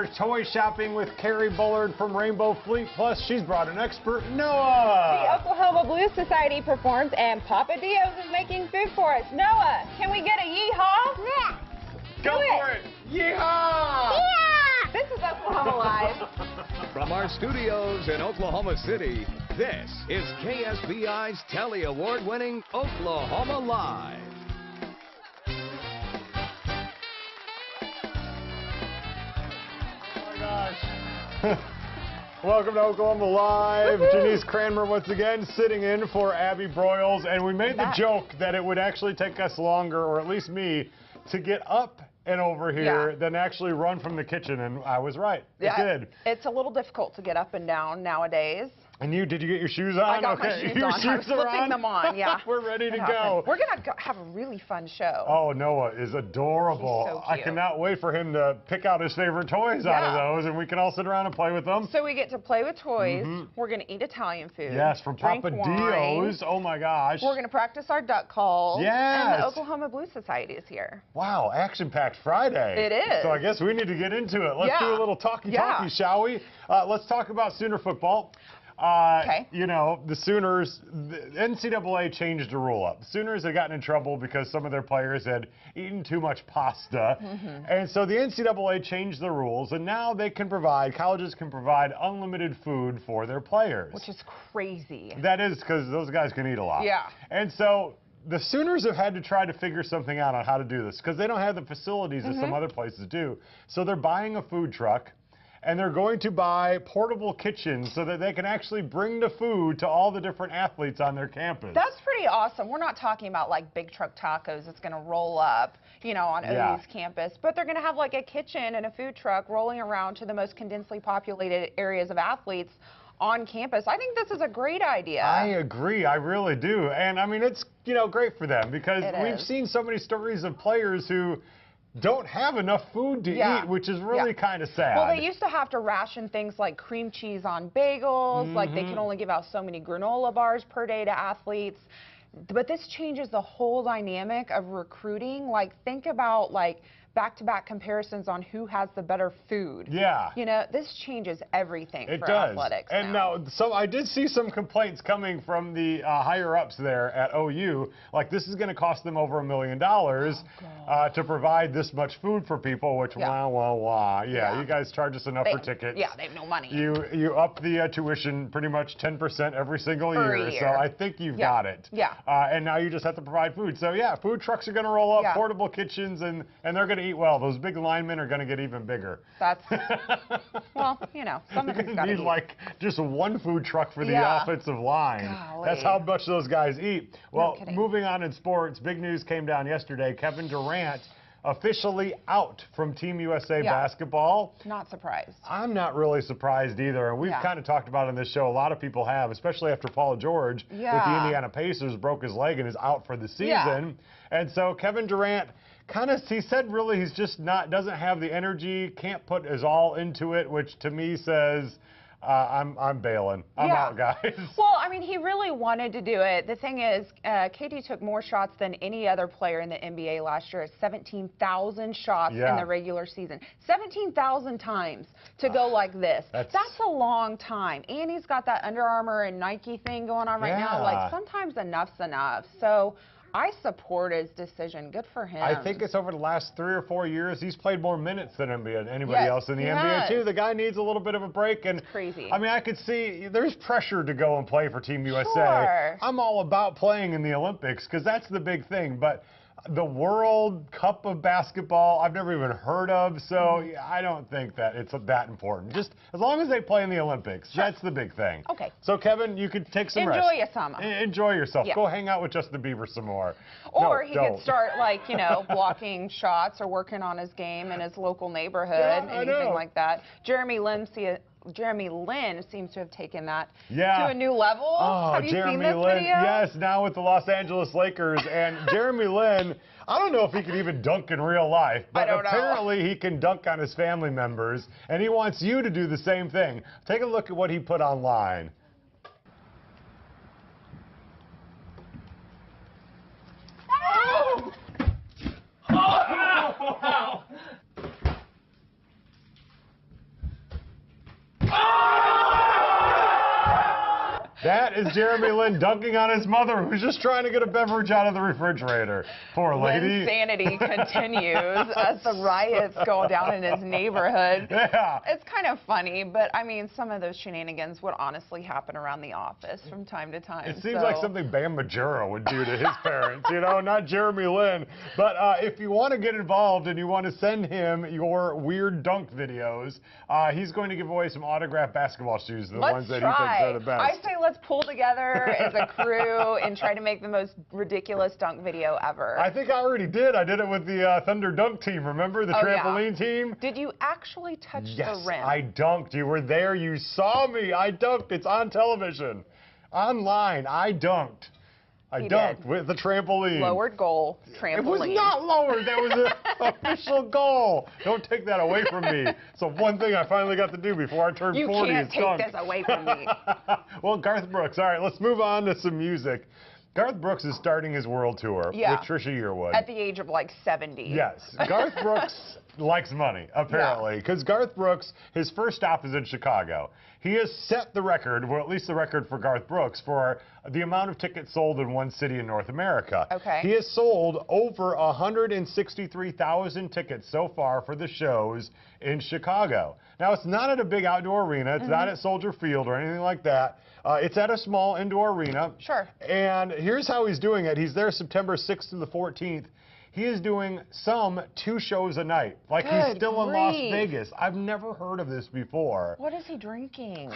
for toy shopping with Carrie Bullard from Rainbow Fleet. Plus, she's brought an expert, Noah. The Oklahoma Blues Society performs, and Papa Dios is making food for us. Noah, can we get a yeehaw? Yeah. Go for it. Yeehaw! Yeah. This is Oklahoma Live. From our studios in Oklahoma City, this is KSBI's Telly Award-winning Oklahoma Live. Gosh. Welcome to Oklahoma Live. Janice Cranmer once again sitting in for Abby Broyles, and we made the joke that it would actually take us longer, or at least me, to get up and over here than actually run from the kitchen, and I was right. It did. It's a little difficult to get up and down nowadays. And did you get your shoes on? I got my shoes your on. Shoes I'm slipping them on, yeah. We're ready to go. We're going to have a really fun show. Oh, Noah is adorable. He's so I cute. cannot wait for him to pick out his favorite toys out of those, and we can all sit around and play with them. So we get to play with toys. We're going to eat Italian food. Yes, from drink Papa wine. Dios. Oh, my gosh. We're going to practice our duck calls. Yes. And the Oklahoma Blues Society is here. Wow, action-packed Friday. It is. So I guess we need to get into it. Let's do a little talkie-talkie, shall we? Let's talk about Sooner football. Okay. You know, the Sooners, the NCAA changed the rule up. The Sooners had gotten in trouble because some of their players had eaten too much pasta. And so the NCAA changed the rules, and now they can provide, colleges can provide unlimited food for their players. Which is crazy. That is because those guys can eat a lot. Yeah. And so the Sooners have had to try to figure something out on how to do this because they don't have the facilities that some other places do. So they're buying a food truck, and they're going to buy portable kitchens so that they can actually bring the food to all the different athletes on their campus. That's pretty awesome. We're not talking about like big truck tacos that's going to roll up, you know, on OU's campus, but they're going to have like a kitchen and a food truck rolling around to the most condensely populated areas of athletes on campus. I think this is a great idea. I agree. I really do. And I mean, it's, you know, great for them because we've is. seen so many stories of players who don't have enough food to eat, which is really kind of sad. Well, they used to have to ration things like cream cheese on bagels, like they can only give out so many granola bars per day to athletes. But this changes the whole dynamic of recruiting. Like, think about, like, back-to-back comparisons on who has the better food. Yeah. You know, this changes everything for does. athletics And now. so I did see some complaints coming from the higher-ups there at OU. Like, this is going to cost them over $1 million to provide this much food for people, which, wah, wah, wah. Yeah, you guys charge us enough for tickets. Yeah, they have no money. You up the tuition pretty much 10% every single year. So I think you've got it. Yeah. And now you just have to provide food. So, yeah, food trucks are going to roll up, portable kitchens, and they're going to eat well. Those big linemen are going to get even bigger. That's, well, you know, some of it's got to need eat. like just one food truck for the offensive line. Golly. That's how much those guys eat. Well, kidding. moving on in sports, big news came down yesterday. Kevin Durant officially out from Team USA basketball. Not surprised. I'm not really surprised either, and we've kind of talked about it on this show. A lot of people have, especially after Paul George with the Indiana Pacers broke his leg and is out for the season. And so Kevin Durant he said really he's just doesn't have the energy, can't put his all into it, which to me says I'm bailing. I'm out, guys. Well, I mean, he really wanted to do it. The thing is, KD took more shots than any other player in the NBA last year. 17,000 shots in the regular season. 17,000 times to go like this. That's a long time. And he's got that Under Armour and Nike thing going on right now. Like, sometimes enough's enough. So I support his decision. Good for him. I think it's over the last 3 or 4 years, he's played more minutes than anybody else in the NBA, too. The guy needs a little bit of a break. And it's crazy. I mean, I could see there's pressure to go and play for Team USA. Sure. I'm all about playing in the Olympics because that's the big thing. But the World Cup of basketball, I've never even heard of, so I don't think that it's that important. Just as long as they play in the Olympics, that's the big thing. Okay. So, Kevin, you could take some rest. Enjoy your summer. Enjoy yourself. Go hang out with Justin Bieber some more. Or he could start, like, you know, blocking shots or working on his game in his local neighborhood, anything like that. Jeremy Lin seems to have taken that to a new level. Oh, have you Jeremy seen this Lin, video? yes, now with the Los Angeles Lakers. And Jeremy Lin, I don't know if he could even dunk in real life, but apparently he can dunk on his family members, and he wants you to do the same thing. Take a look at what he put online. That is Jeremy Lin dunking on his mother, who's just trying to get a beverage out of the refrigerator. Poor lady. Insanity continues as the riots go down in his neighborhood. Yeah. It's kind of funny, but I mean, some of those shenanigans would honestly happen around the office from time to time. It seems like something Bam Margera would do to his parents, you know, not Jeremy Lin. But if you want to get involved and you want to send him your weird dunk videos, he's going to give away some autographed basketball shoes, the ones that he thinks are the best. I say let's pull together as a crew and try to make the most ridiculous dunk video ever. I think I already did. I did it with the Thunder Dunk team, remember? The trampoline team? Did you actually touch the rim? Yes, I dunked. You were there. You saw me. I dunked. It's on television. Online, I dunked. I dunked with the trampoline. Lowered goal, trampoline. It was not lowered. That was an official goal. Don't take that away from me. So one thing I finally got to do before I turned 40 is dunk. You can't take this away from me. Well, Garth Brooks. All right, let's move on to some music. Garth Brooks is starting his world tour with Trisha Yearwood. At the age of like 70. Yes. Garth Brooks likes money, apparently, because Garth Brooks, his first stop is in Chicago. He has set the record, well, at least the record for Garth Brooks, for the amount of tickets sold in one city in North America. Okay. He has sold over 163,000 tickets so far for the shows in Chicago. Now, it's not at a big outdoor arena. It's not at Soldier Field or anything like that. It's at a small indoor arena. Sure. And here's how he's doing it. He's there September 6th to the 14th. He is doing 2 shows a night. Like he's still in Las Vegas. I've never heard of this before. What is he drinking?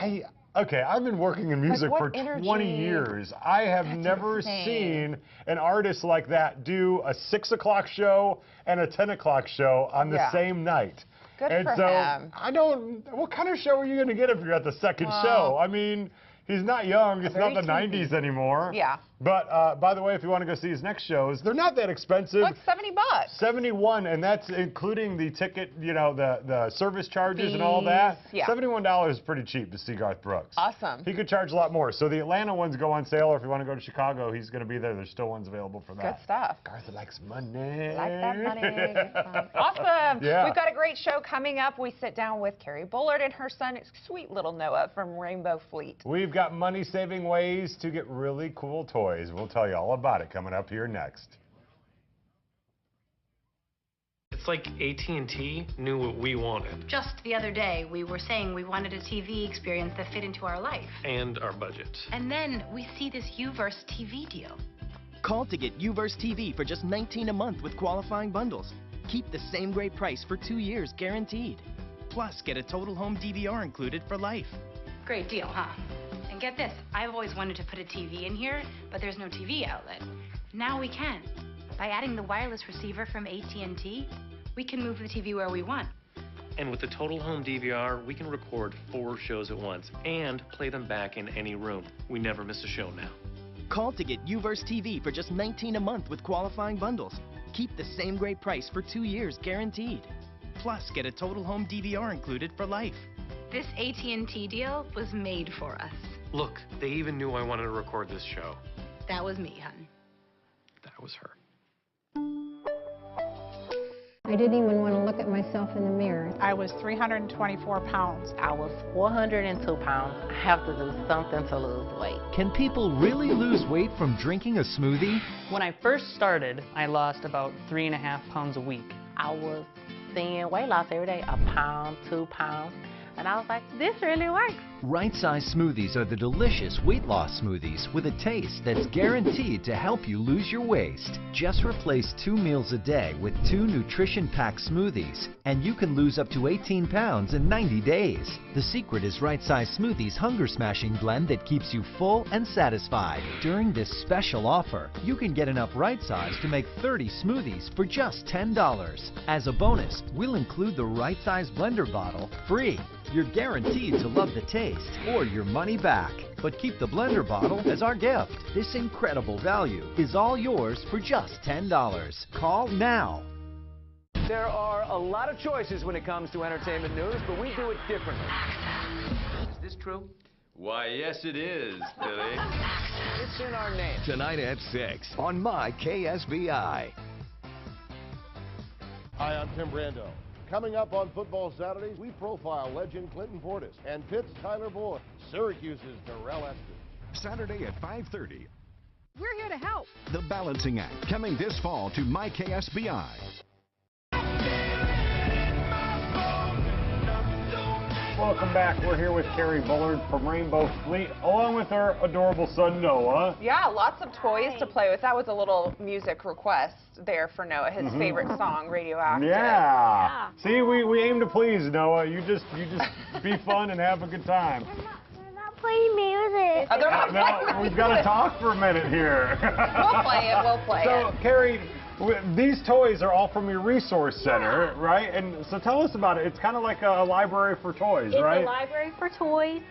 Okay, I've been working in music for 20 years. I have never seen an artist like that do a 6 o'clock show and a 10 o'clock show on the same night. Good and for so him. I don't, what kind of show are you going to get if you're at the second show? I mean, he's not young. It's not the 90s anymore. Yeah. But by the way, if you want to go see his next shows, they're not that expensive. Like $70. 71, and that's including the ticket, you know, the service charges and all that. Yeah. $71 is pretty cheap to see Garth Brooks. Awesome. He could charge a lot more. So the Atlanta ones go on sale, or if you want to go to Chicago, he's going to be there. There's still ones available for that. Good stuff. Garth likes money. Like that money. Awesome. Yeah. We've got a great show coming up. We sit down with Carrie Bullard and her son, sweet little Noah from Rainbow Fleet. We've got money-saving ways to get really cool toys. We'll tell you all about it coming up here next. It's like AT&T knew what we wanted. Just the other day, we were saying we wanted a TV experience that fit into our life. And our budget. And then we see this Uverse TV deal. Call to get Uverse TV for just $19 a month with qualifying bundles. Keep the same great price for 2 years guaranteed. Plus, get a total home DVR included for life. Great deal, huh? And get this, I've always wanted to put a TV in here, but there's no TV outlet. Now we can. By adding the wireless receiver from AT&T, we can move the TV where we want. And with the total home DVR, we can record 4 shows at once and play them back in any room. We never miss a show now. Call to get Uverse TV for just $19 a month with qualifying bundles. Keep the same great price for 2 years guaranteed. Plus, get a total home DVR included for life. This AT&T deal was made for us. Look, they even knew I wanted to record this show. That was me, hun. That was her. I didn't even want to look at myself in the mirror. I was 324 pounds. I was 402 pounds. I have to do something to lose weight. Can people really lose weight from drinking a smoothie? When I first started, I lost about 3.5 pounds a week. I was seeing weight loss every day, 1 pound, 2 pounds. And I was like, this really works. Right Size Smoothies are the delicious weight loss smoothies with a taste that's guaranteed to help you lose your waist. Just replace 2 meals a day with 2 nutrition-packed smoothies, and you can lose up to 18 pounds in 90 days. The secret is Right Size Smoothies' hunger-smashing blend that keeps you full and satisfied. During this special offer, you can get enough Right Size to make 30 smoothies for just $10. As a bonus, we'll include the Right Size blender bottle free. You're guaranteed to love the taste or your money back. But keep the blender bottle as our gift. This incredible value is all yours for just $10. Call now. There are a lot of choices when it comes to entertainment news, but we do it differently. Is this true? Why, yes it is, Billy. It's in our name. Tonight at 6 on My KSBI. Hi, I'm Tim Brando. Coming up on Football Saturdays, we profile legend Clinton Portis and Pitt's Tyler Boyd, Syracuse's Darrell Estes. Saturday at 5:30. We're here to help. The Balancing Act, coming this fall to MyKSBI. Welcome back. We're here with Carrie Bullard from Rainbow Fleet, along with her adorable son, Noah. Yeah, lots of toys to play with. That was a little music request there for Noah, his favorite song, Radioactive. Yeah. See, we aim to please, Noah. You just be fun and have a good time. Playing music. No, we've got to talk for a minute here. We'll play it. We'll play it. So, Carrie, these toys are all from your resource center, right? And so tell us about it. It's kind of like a library for toys, right? It's a library for toys.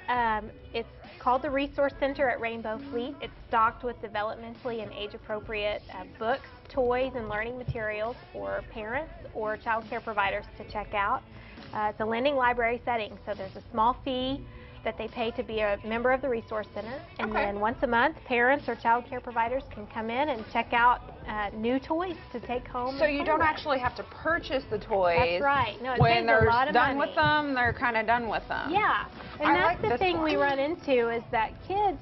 It's called the Resource Center at Rainbow Fleet. It's stocked with developmentally and age-appropriate books, toys, and learning materials for parents or child care providers to check out. It's a lending library setting, so there's a small fee that they pay to be a member of the Resource Center. And then once a month, parents or child care providers can come in and check out new toys to take home. So you don't actually have to purchase the toys. That's right. No, it when saves they're a lot of done money. with them, they're kind of done with them. Yeah. And I that's like the thing one. we run into is that kids,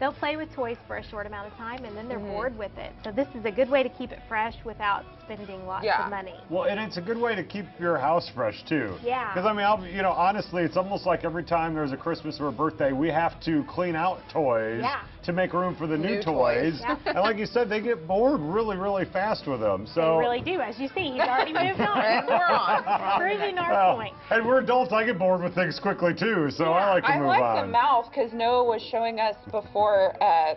they'll play with toys for a short amount of time and then they're bored with it. So this is a good way to keep it fresh without spending lots of money. Well, and it's a good way to keep your house fresh too. Yeah. Because I mean, you know, honestly, it's almost like every time there's a Christmas or a birthday, we have to clean out toys to make room for the new toys. Yeah. And like you said, they get bored really, really fast with them. So They really do. As you see, he's already moved on. And we're on. Proving our point. And we're adults. I get bored with things quickly too. So I like to move on. I like the mouth because Noah was showing us before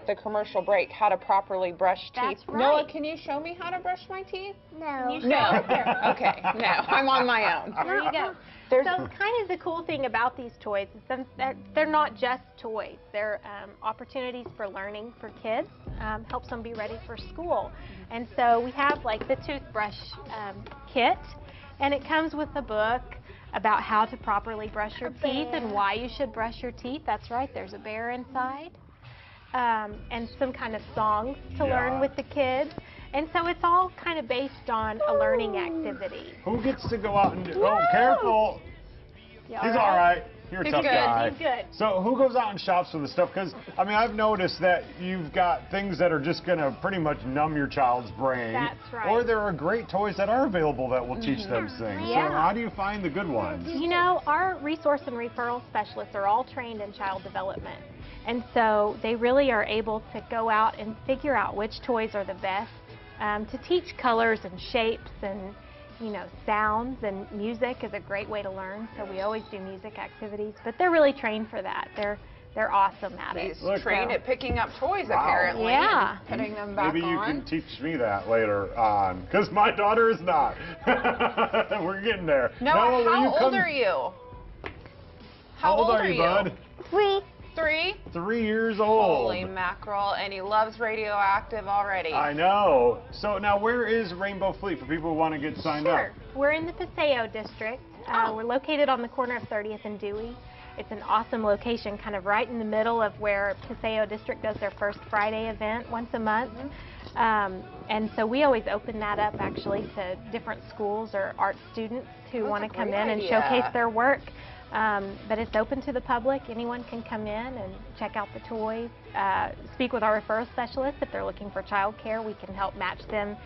the commercial break how to properly brush teeth. Right. Noah, can you show me how to brush my teeth? No. No. Okay. No, I'm on my own. There you go. So kind of the cool thing about these toys is that they're not just toys. They're opportunities for learning for kids, helps them be ready for school. And so we have like the toothbrush kit, and it comes with a book about how to properly brush your teeth and why you should brush your teeth. That's right, there's a bear inside. And some kind of songs to learn with the kids. And so it's all kind of based on a learning activity. Who gets to go out and do... Oh, careful. He's all right. You're a tough guy. He's good. So who goes out and shops for the stuff? Because, I mean, I've noticed that you've got things that are just going to pretty much numb your child's brain. That's right. Or there are great toys that are available that will teach them things. Yeah. So how do you find the good ones? You know, our resource and referral specialists are all trained in child development. And so they really are able to go out and figure out which toys are the best to teach colors and shapes and, you know, sounds, and music is a great way to learn. So we always do music activities, but they're really trained for that. They're awesome at it. He's trained at picking up toys, apparently. Yeah. And putting them back Maybe you on. can teach me that later on, because my daughter is not. We're getting there. Noah, how old are you? How old are you, bud? 3. 3? 3 years old. Holy mackerel, and he loves Radioactive already. I know. So now where is Rainbow Fleet for people who want to get signed up? We're in the Paseo district. We're located on the corner of 30th and Dewey. It's an awesome location, kind of right in the middle of where Paseo District does their first Friday event once a month. And so we always open that up actually to different schools or art students who want to come in and showcase their work. But it's open to the public. Anyone can come in and check out the toys, speak with our referral specialists. If they're looking for child care, we can help match them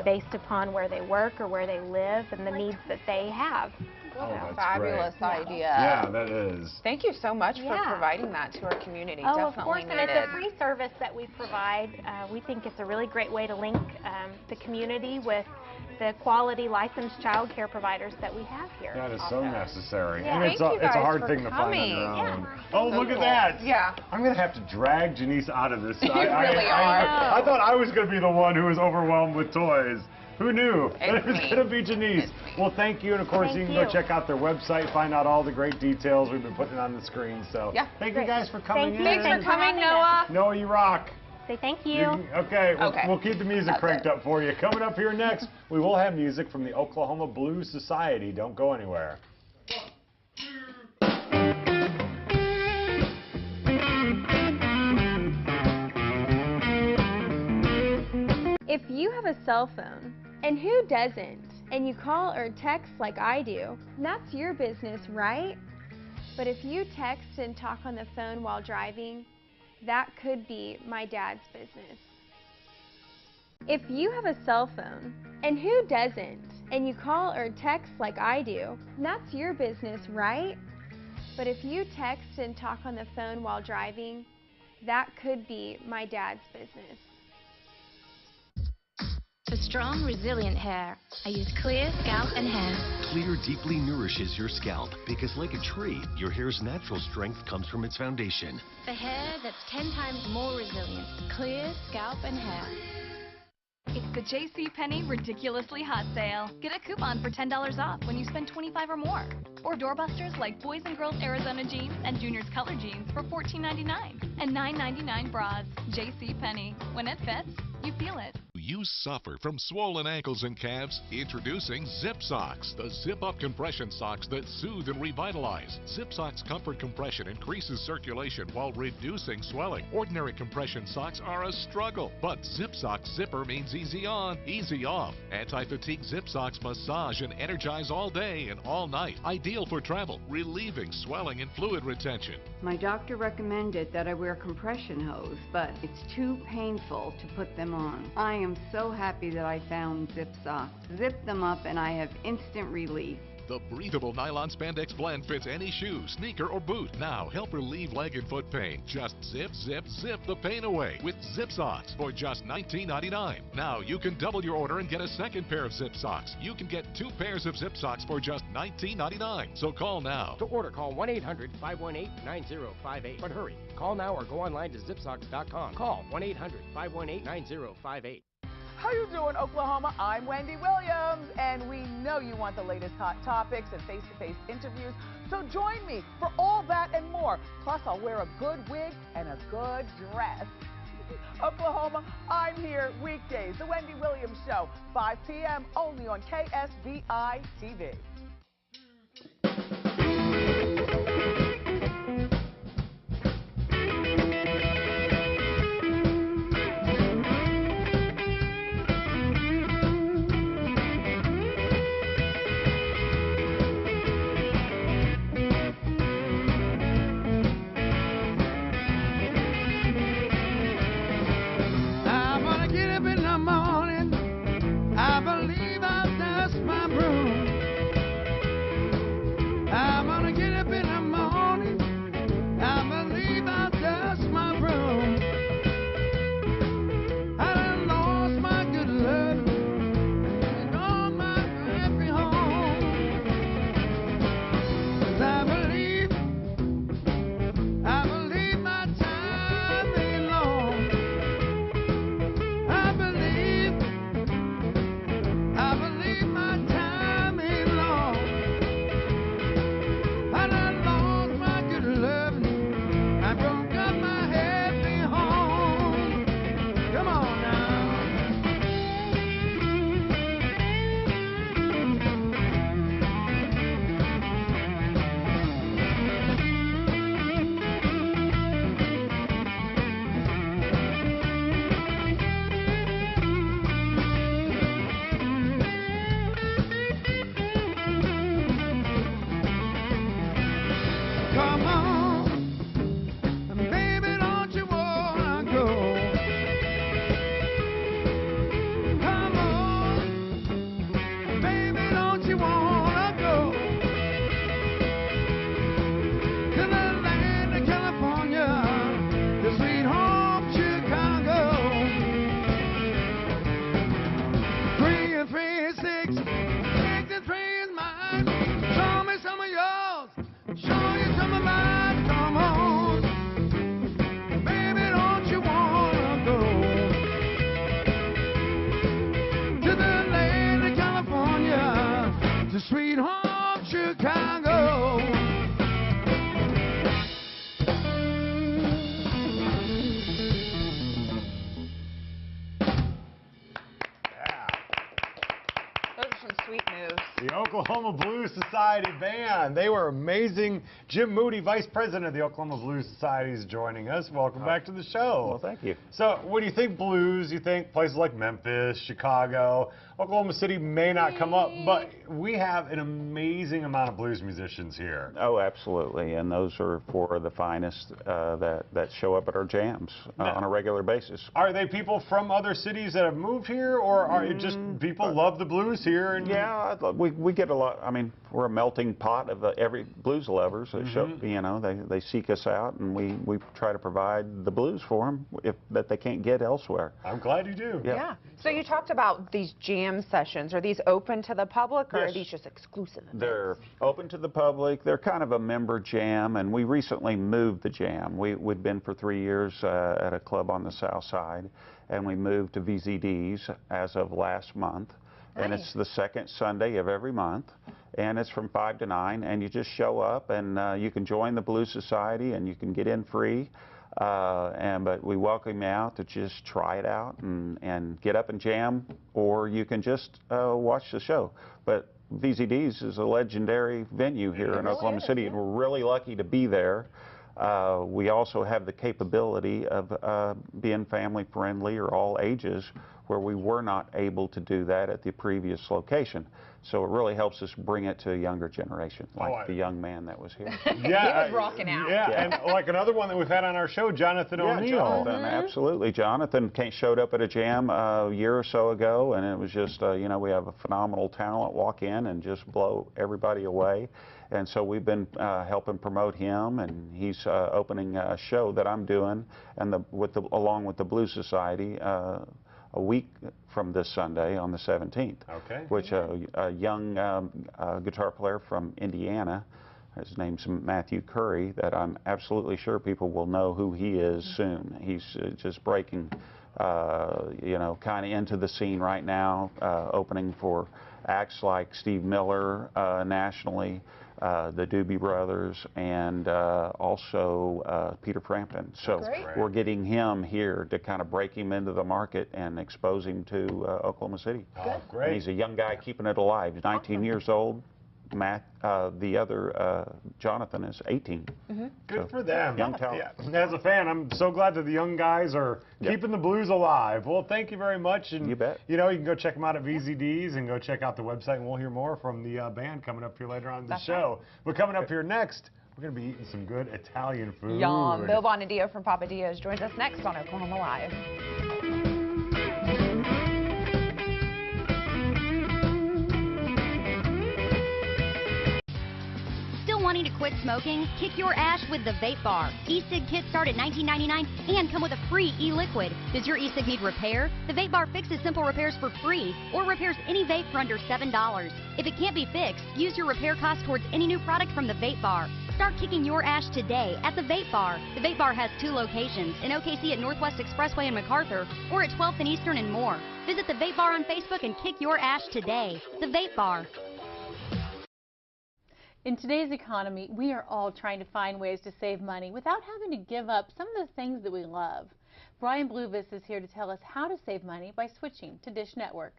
based upon where they work or where they live and the needs that they have. Oh, fabulous idea. Yeah, that is. Thank you so much for providing that to our community. Oh, Definitely of course, needed. and it's a free service that we provide. We think it's a really great way to link the community with the quality licensed child care providers that we have here. That is so necessary. Yeah. And it's a hard thing to find on your own. Oh, look at that. Yeah. I'm going to have to drag Janice out of this. You really are. I thought I was going to be the one who was overwhelmed with toys. Who knew? It was going to be Janice. Well, thank you. And, of course, you can go check out their website, find out all the great details we've been putting on the screen. So thank you guys for coming in. Thanks for coming, Noah. Noah, you rock. Say thank you. Okay, we'll keep the music cranked up for you. Coming up here next, we will have music from the Oklahoma Blues Society. Don't go anywhere. If you have a cell phone, and who doesn't, and you call or text like I do, that's your business, right? But if you text and talk on the phone while driving, that could be my dad's business. If you have a cell phone, and who doesn't, and you call or text like I do, that's your business, right? But if you text and talk on the phone while driving, that could be my dad's business. For strong, resilient hair, I use Clear Scalp and Hair. Clear deeply nourishes your scalp because, like a tree, your hair's natural strength comes from its foundation. For hair that's 10 times more resilient, Clear Scalp and Hair. It's the JCPenney Ridiculously Hot Sale. Get a coupon for $10 off when you spend $25 or more. Or doorbusters like Boys and Girls Arizona Jeans and Juniors Color Jeans for $14.99. And $9.99 bras. JCPenney. When it fits, you feel it. You suffer from swollen ankles and calves? Introducing Zip Socks, the zip-up compression socks that soothe and revitalize. Zip Socks Comfort Compression increases circulation while reducing swelling. Ordinary compression socks are a struggle, but Zip Socks Zipper means easy on, easy off. Anti-fatigue Zip Socks massage and energize all day and all night. Ideal for travel, relieving swelling and fluid retention. My doctor recommended that I wear compression hose, but it's too painful to put them on. I am so happy that I found Zip Socks. Zip them up and I have instant relief. The breathable nylon spandex blend fits any shoe, sneaker, or boot. Now help relieve leg and foot pain. Just zip, zip, zip the pain away with Zip Socks for just $19.99. Now you can double your order and get a second pair of Zip Socks. You can get 2 pairs of Zip Socks for just $19.99. So call now. To order, call 1-800-518-9058. But hurry, call now or go online to zipsocks.com. Call 1-800-518-9058. How you doing, Oklahoma? I'm Wendy Williams, and we know you want the latest hot topics and face-to-face interviews, so join me for all that and more. Plus, I'll wear a good wig and a good dress. Oklahoma, I'm here weekdays. The Wendy Williams Show, 5 p.m. only on KSBI TV. The Oklahoma Blues Blues Society Band. They were amazing. Jim Moody, Vice President of the Oklahoma Blues Society, is joining us. Welcome back to the show. Well, thank you. So when you think blues, you think places like Memphis, Chicago. Oklahoma City may not come up, but we have an amazing amount of blues musicians here. Oh, absolutely, and those are for the finest that show up at our jams on a regular basis. Are they people from other cities that have moved here, or are it just people love the blues here? And yeah, we get a lot. I mean, we're a melting pot of every blues lovers that show. You know, they seek us out, and we try to provide the blues for them that they can't get elsewhere. I'm glad you do. Yeah. So you talked about these jam sessions. Are these open to the public, or are these just exclusive events? They're open to the public. They're kind of a member jam, and we recently moved the jam. We'd been for 3 years at a club on the south side, and we moved to VZD's as of last month. Nice. And it's the second Sunday of every month, and it's from 5 to 9, and you just show up, and you can join the Blues Society, and you can get in free. But we welcome you out to just try it out and get up and jam, or you can just watch the show. But VZD's is a legendary venue here in Oklahoma City, and we're really lucky to be there. We also have the capability of being family friendly or all ages, where we were not able to do that at the previous location. So it really helps us bring it to a younger generation, like the young man that was here. Yeah, he was rocking out. Yeah, and like another one that we've had on our show, Jonathan O'Neill. Jonathan, absolutely. Jonathan showed up at a jam a year or so ago, and it was just, you know, we have a phenomenal talent walk in and just blow everybody away. And so we've been helping promote him, and he's opening a show that I'm doing, and along with the Blues Society, a week from this Sunday on the 17th. Okay. Which a young guitar player from Indiana, his name's Matthew Curry, that I'm absolutely sure people will know who he is soon. He's just breaking, you know, kind of into the scene right now, opening for acts like Steve Miller nationally, the Doobie Brothers, and also Peter Frampton. So we're getting him here to kind of break him into the market and expose him to Oklahoma City. Oh, great. And he's a young guy keeping it alive. He's 19 years old. The other Jonathan is 18. Good for them. Young talent. Yeah. As a fan, I'm so glad that the young guys are keeping the blues alive. Well, thank you very much. And, you bet. You know, you can go check them out at VZD's and go check out the website, and we'll hear more from the band coming up here later on in the show. But coming up here next, we're going to be eating some good Italian food. Yum. Bill Bonadio from Papa Dio's joins us next on Oklahoma Live. Wanting to quit smoking? Kick your ash with the Vape Bar. E-cig kits start at $19.99 and come with a free e-liquid. Does your e-cig need repair? The Vape Bar fixes simple repairs for free or repairs any vape for under $7. If it can't be fixed, use your repair cost towards any new product from the Vape Bar. Start kicking your ash today at the Vape Bar. The Vape Bar has 2 locations, in OKC at Northwest Expressway in MacArthur or at 12th and Eastern and more. Visit the Vape Bar on Facebook and kick your ash today. The Vape Bar. In today's economy, we are all trying to find ways to save money without having to give up some of the things that we love. Brian Bluvis is here to tell us how to save money by switching to Dish Network.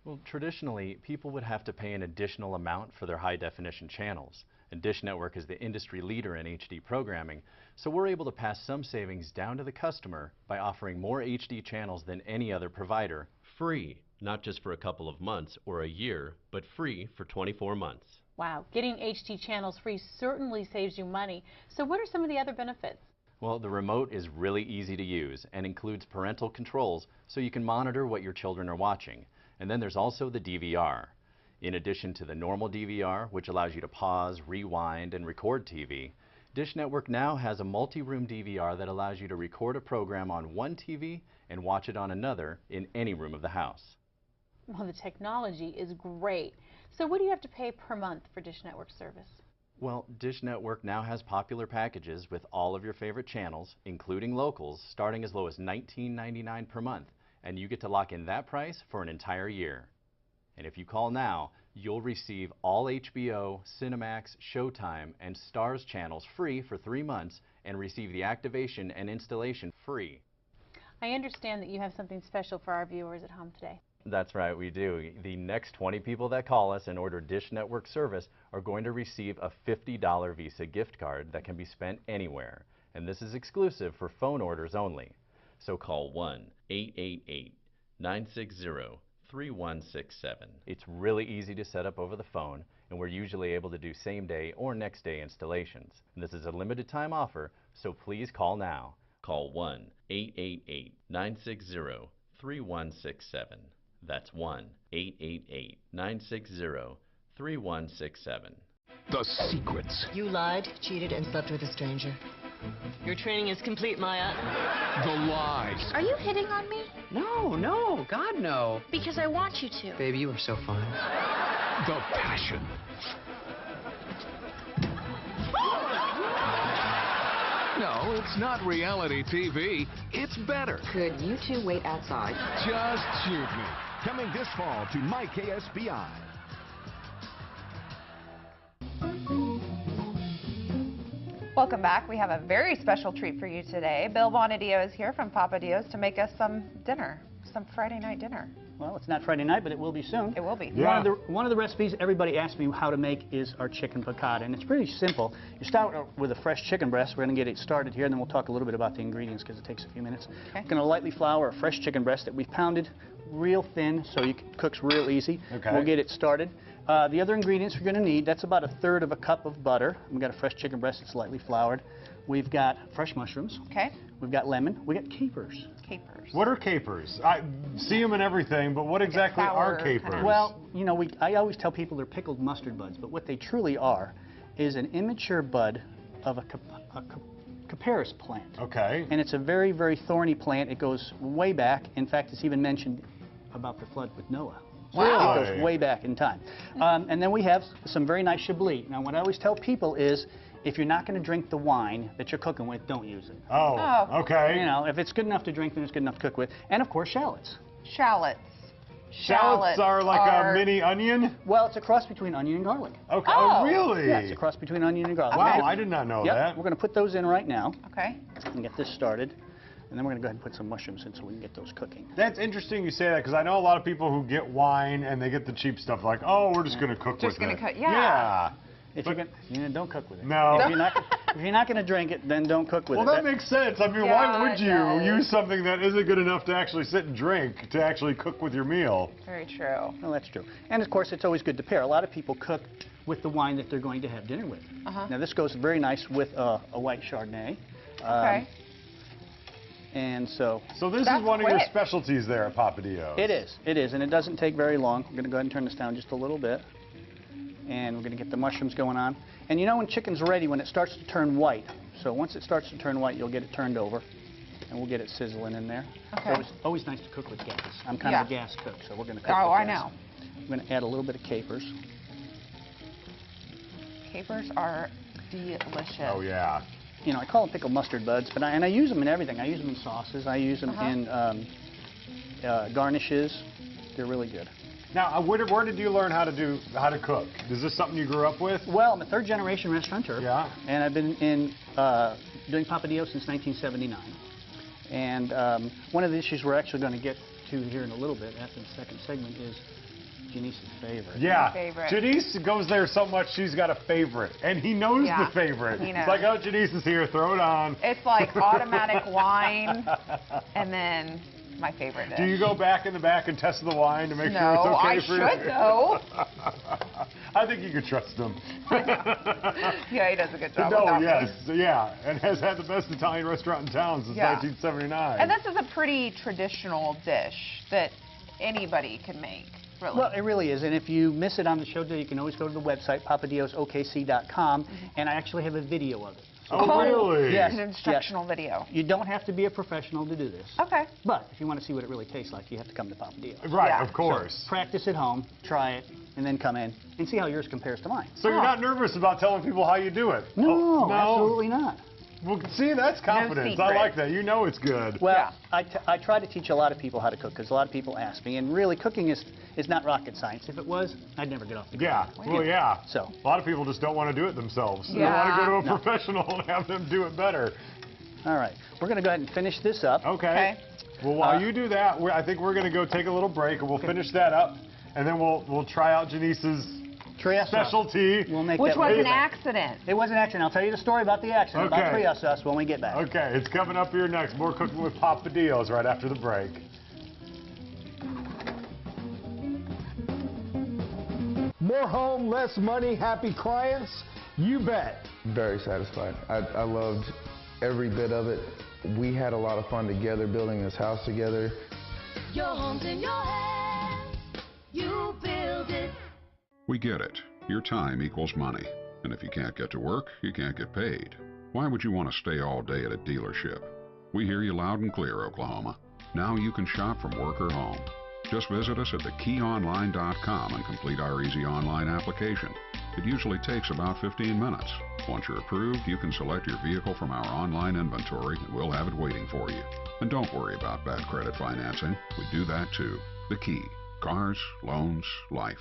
Well, traditionally, people would have to pay an additional amount for their high-definition channels. And Dish Network is the industry leader in HD programming, so we're able to pass some savings down to the customer by offering more HD channels than any other provider. Free, not just for a couple of months or a year, but free for 24 months. Wow, getting HD channels free certainly saves you money. So what are some of the other benefits? Well, the remote is really easy to use and includes parental controls so you can monitor what your children are watching. And then there's also the DVR. In addition to the normal DVR, which allows you to pause, rewind, and record TV, Dish Network now has a multi-room DVR that allows you to record a program on one TV and watch it on another in any room of the house. Well, the technology is great. So what do you have to pay per month for Dish Network service? Well, Dish Network now has popular packages with all of your favorite channels, including locals, starting as low as $19.99 per month, and you get to lock in that price for an entire year. And if you call now, you'll receive all HBO, Cinemax, Showtime, and Starz channels free for 3 months and receive the activation and installation free. I understand that you have something special for our viewers at home today. That's right, we do. The next 20 people that call us and order Dish Network service are going to receive a $50 Visa gift card that can be spent anywhere. And this is exclusive for phone orders only. So call 1-888-960-3167. It's really easy to set up over the phone, and we're usually able to do same-day or next-day installations. And this is a limited-time offer, so please call now. Call 1-888-960-3167. That's 1-888-960-3167. The secrets. You lied, cheated, and slept with a stranger. Your training is complete, Maya. The lies. Are you hitting on me? No, no, God, no. Because I want you to. Baby, you are so fine. The passion. No, it's not reality TV. It's better. Could you two wait outside? Just shoot me. Coming this fall to My KSBI. Welcome back. We have a very special treat for you today. Bill Bonadio is here from Papadios to make us some dinner, some Friday night dinner. Well, it's not Friday night, but it will be soon. It will be. Yeah. One of the recipes everybody asks me how to make is our chicken piccata, and it's pretty simple. You start with a fresh chicken breast. We're going to get it started here, and then we'll talk a little bit about the ingredients because it takes a few minutes. Okay. We're going to lightly flour a fresh chicken breast that we've pounded real thin so it cooks real easy. Okay. We'll get it started. The other ingredients we're going to need, that's about 1/3 of a cup of butter. We've got a fresh chicken breast that's lightly floured. We've got fresh mushrooms. Okay. We've got lemon. We've got capers. Capers. What are capers? I see them in everything, but what exactly are capers? Well, you know, I always tell people they're pickled mustard buds, but what they truly are is an immature bud of a Capparis plant. Okay. And it's a very, very thorny plant. It goes way back. In fact, it's even mentioned about the flood with Noah. Wow. It goes way back in time. And then we have some very nice Chablis. Now, what I always tell people is, if you're not going to drink the wine that you're cooking with, don't use it. Oh, okay. You know, if it's good enough to drink, then it's good enough to cook with. And, of course, shallots. Shallots. Shallots are like a mini onion? Well, it's a cross between onion and garlic. Okay. Oh, really? Yeah, it's a cross between onion and garlic. Wow, I did not know that. We're going to put those in right now. Okay. And get this started. And then we're going to go ahead and put some mushrooms in so we can get those cooking. That's interesting you say that, because I know a lot of people who get wine and they get the cheap stuff like, oh, we're just going to cook with it. Just going to cook, yeah. If you're gonna, don't cook with it. No. If you're not going to drink it, then don't cook with it. Well, that makes sense. I mean, why would you use something that isn't good enough to actually sit and drink to actually cook with your meal? Very true. Well, that's true. And, of course, it's always good to pair. A lot of people cook with the wine that they're going to have dinner with. Now, this goes very nice with a white Chardonnay. Okay. And so this is one of your specialties there at Papadios. It is, and it doesn't take very long. We're going to go ahead and turn this down just a little bit. And we're going to get the mushrooms going on. And you know when chicken's ready, when it starts to turn white. So once it starts to turn white, you'll get it turned over. And we'll get it sizzling in there. Okay. It's always nice to cook with gas. I'm kind of a gas cook, so we're going to cook with I gas. know. I'm going to add a little bit of capers. Capers are delicious. Oh, yeah. You know, I call them pickled mustard buds, but I use them in everything. I use them in sauces. I use them in garnishes. They're really good. Now, where did you learn how to cook? Is this something you grew up with? Well, I'm a third-generation restaurateur. Yeah. And I've been doing Papadios since 1979. And one of the issues we're actually going to get to here in a little bit after the second segment is Janice's favorite. Yeah. Favorite. Janice goes there so much she's got a favorite, and he knows the favorite. He knows. It's like, oh, Janice is here, throw it on. It's like automatic wine, and then my favorite dish. Do you go back in the back and test the wine to make sure it's okay for you? No, I should though. I think you could trust him. Yeah, he does a good job. No, yes, yeah, and has had the best Italian restaurant in town since 1979. And this is a pretty traditional dish that anybody can make. Really. Well, it really is, and if you miss it on the show day, you can always go to the website, papadiosokc.com, and I actually have a video of it. Oh, really? Yes. An instructional video. You don't have to be a professional to do this. Okay. But if you want to see what it really tastes like, you have to come to Papadios. Right, of course. So practice at home, try it, and then come in and see how yours compares to mine. So you're not nervous about telling people how you do it? No, absolutely not. Well, see, that's confidence. I like that. You know it's good. Well, I try to teach a lot of people how to cook because a lot of people ask me, and really cooking is not rocket science. If it was, I'd never get off the ground. Yeah, well, yeah. So a lot of people just don't want to do it themselves. They want to go to a professional and have them do it better. All right, we're going to go ahead and finish this up. Okay. Well, while you do that, I think we're going to go take a little break, and we'll finish that up, and then we'll try out Janice's Treehouse specialty. We'll make Which that was later. an accident. It was an accident. I'll tell you the story about the accident, about Treehouse sauce when we get back. Okay, it's coming up here next. More Cooking with Papadillos right after the break. More home, less money, happy clients? You bet. Very satisfied. I loved every bit of it. We had a lot of fun together building this house together. Your home's in your hands. You build it. We get it. Your time equals money. And if you can't get to work, you can't get paid. Why would you want to stay all day at a dealership? We hear you loud and clear, Oklahoma. Now you can shop from work or home. Just visit us at thekeyonline.com and complete our easy online application. It usually takes about 15 minutes. Once you're approved, you can select your vehicle from our online inventory and we'll have it waiting for you. And don't worry about bad credit financing. We do that too. The Key. Cars, loans, life.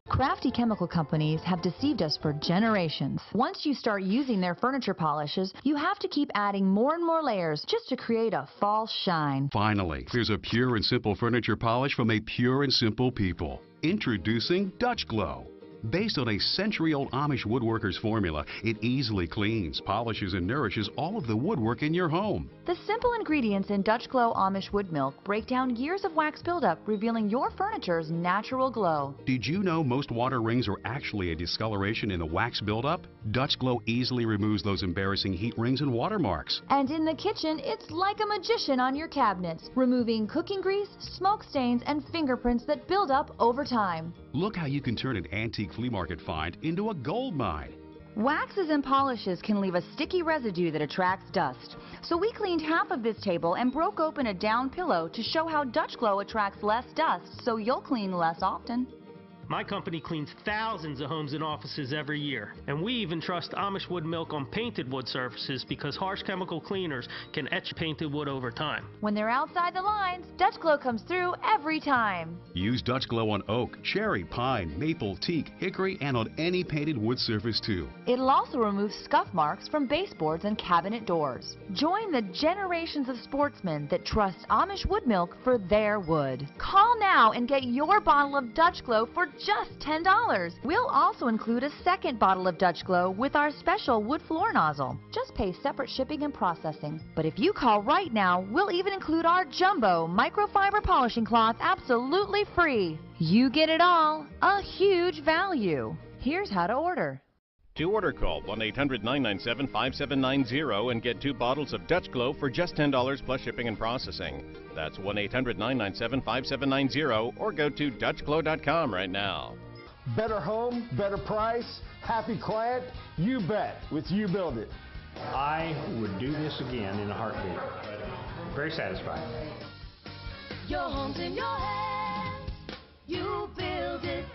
Crafty chemical companies have deceived us for generations. Once you start using their furniture polishes, you have to keep adding more and more layers just to create a false shine. Finally, there's a pure and simple furniture polish from a pure and simple people. Introducing Dutch Glow. Based on a century-old Amish woodworker's formula, it easily cleans, polishes, and nourishes all of the woodwork in your home. The simple ingredients in Dutch Glow Amish Wood Milk break down years of wax buildup, revealing your furniture's natural glow. Did you know most water rings are actually a discoloration in the wax buildup? Dutch Glow easily removes those embarrassing heat rings and watermarks. And in the kitchen, it's like a magician on your cabinets, removing cooking grease, smoke stains, and fingerprints that build up over time. Look how you can turn an antique flea market find into a gold mine. Waxes and polishes can leave a sticky residue that attracts dust. So we cleaned half of this table and broke open a down pillow to show how Dutch Glow attracts less dust, so you'll clean less often. My company cleans thousands of homes and offices every year, and we even trust Amish Wood Milk on painted wood surfaces because harsh chemical cleaners can etch painted wood over time. When they're outside the lines, Dutch Glow comes through every time. Use Dutch Glow on oak, cherry, pine, maple, teak, hickory, and on any painted wood surface too. It'll also remove scuff marks from baseboards and cabinet doors. Join the generations of sportsmen that trust Amish Wood Milk for their wood. Call now and get your bottle of Dutch Glow for just $10. We'll also include a second bottle of Dutch Glow with our special wood floor nozzle. Just pay separate shipping and processing. But if you call right now, we'll even include our jumbo microfiber polishing cloth absolutely free. You get it all, a huge value. Here's how to order. To order, call 1-800-997-5790 and get 2 bottles of Dutch Glow for just $10 plus shipping and processing. That's 1-800-997-5790 or go to DutchGlow.com right now. Better home, better price, happy client? You bet, with You Build It. I would do this again in a heartbeat. Very satisfied. Your home's in your hands. You build it.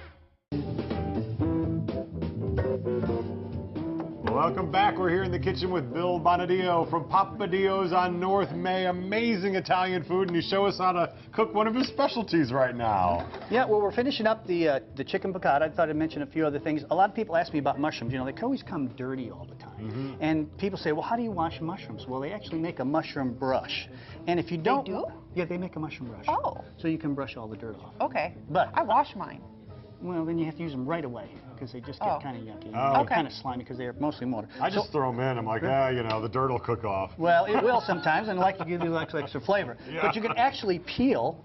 Welcome back. We're here in the kitchen with Bill Bonadillo from Papadillos on North May. Amazing Italian food, and you show us how to cook one of his specialties right now. Yeah, well, we're finishing up the chicken piccata. I thought I'd mention a few other things. A lot of people ask me about mushrooms. You know, they always come dirty all the time. And people say, well, how do you wash mushrooms? Well, they actually make a mushroom brush. And if you don't... They do? Yeah, they make a mushroom brush. Oh. So you can brush all the dirt off. Okay. But I wash mine. Well, then you have to use them right away because they just get kind of yucky. Okay. Kind of slimy because they're mostly water. I just throw them in. I'm like, you know, the dirt will cook off. Well, it will sometimes, and like to give you extra flavor. Yeah. But you can actually peel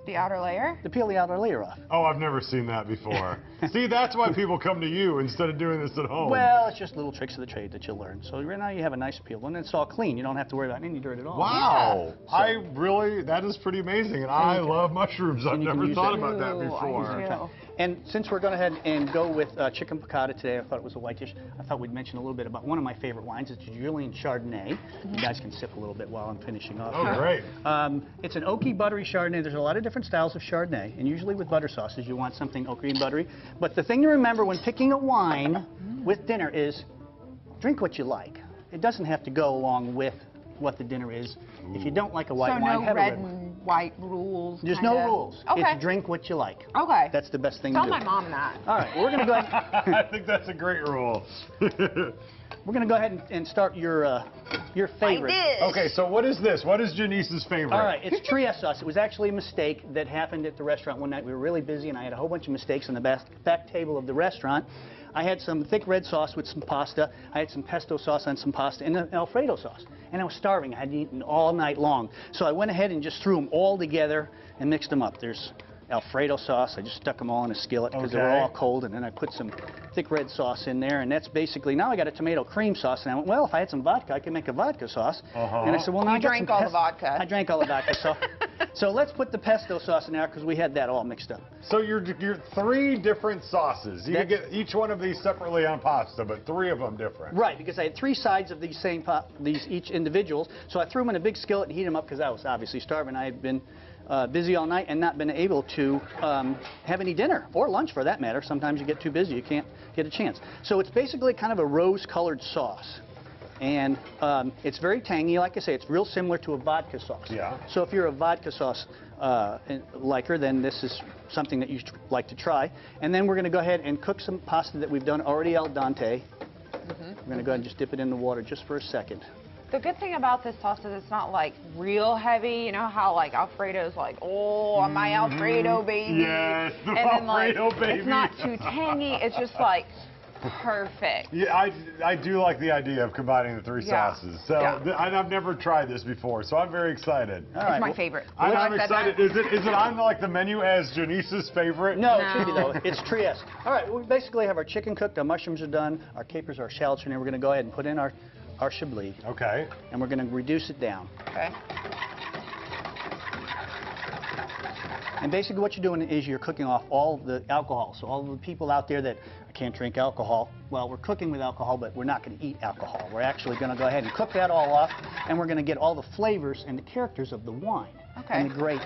the outer layer? To peel the outer layer off. Oh, I've never seen that before. See, that's why people come to you instead of doing this at home. Well, it's just little tricks of the trade that you'll learn. So right now you have a nice peel, and it's all clean. You don't have to worry about any dirt at all. Wow. Yeah. So, that is pretty amazing, and I love mushrooms. I've never thought about that before. And since we're going to head and go with chicken piccata today, I thought it was a white dish. I thought we'd mention a little bit about one of my favorite wines. It's Julian Chardonnay. You guys can sip a little bit while I'm finishing off. Oh, great. It's an oaky, buttery Chardonnay. There's a lot of different styles of Chardonnay, and usually with butter sauces, you want something oaky and buttery. But the thing to remember when picking a wine with dinner is drink what you like. It doesn't have to go along with what the dinner is. If you don't like a white wine, have a red wine. And white rules. There's no rules. Okay. It's drink what you like. Okay. That's the best thing Tell to do. my mom that. All right, well, we're going to go ahead. I think that's a great rule. We're going to go ahead and start your your favorite. I did. Okay, so what is this? What is Janice's favorite? All right, it's Trieste sauce. It was actually a mistake that happened at the restaurant one night. We were really busy, and I had a whole bunch of mistakes on the back table of the restaurant. I had some thick red sauce with some pasta. I had some pesto sauce on some pasta and an Alfredo sauce. And I was starving. I hadn't eaten all night long. So I went ahead and just threw them all together and mixed them up. There's Alfredo sauce. I just stuck them all in a skillet because they were all cold, and then I put some thick red sauce in there, and that's basically, now I got a tomato cream sauce, and I went, well, if I had some vodka, I could make a vodka sauce. And I said, well, now I drank all the vodka. I drank all the vodka, so let's put the pesto sauce in there because we had that all mixed up. So you're 3 different sauces. You can get each one of these separately on pasta, but 3 of them different. Right, because I had 3 sides of these each individuals, so I threw them in a big skillet and heated them up because I was obviously starving. I had been busy all night and not been able to have any dinner or lunch for that matter. Sometimes you get too busy, you can't get a chance. So it's basically kind of a rose-colored sauce. And it's very tangy. Like I say, it's real similar to a vodka sauce. Yeah. So if you're a vodka sauce liker, then this is something that you'd like to try. And then we're going to go ahead and cook some pasta that we've done already al dente. We're going to go ahead and just dip it in the water just for a second. The good thing about this sauce is it's not like real heavy. You know how like Alfredo's like, oh, my Alfredo baby. Yes, the and then, Alfredo like, baby. It's not too tangy. It's just like perfect. Yeah, I do like the idea of combining the 3 sauces. So I've never tried this before, so I'm very excited. It's my favorite. I'm excited. Is it on like the menu as Janice's favorite? No, it should be though. It's Trieste. All right, we basically have our chicken cooked, our mushrooms are done, our capers, our shallots are in. We're going to go ahead and put in our Chablis. Okay. And we're going to reduce it down. Okay. And basically what you're doing is you're cooking off all the alcohol. So all the people out there that can't drink alcohol, well, we're cooking with alcohol, but we're not going to eat alcohol. We're actually going to go ahead and cook that all off, and we're going to get all the flavors and the characters of the wine and the grape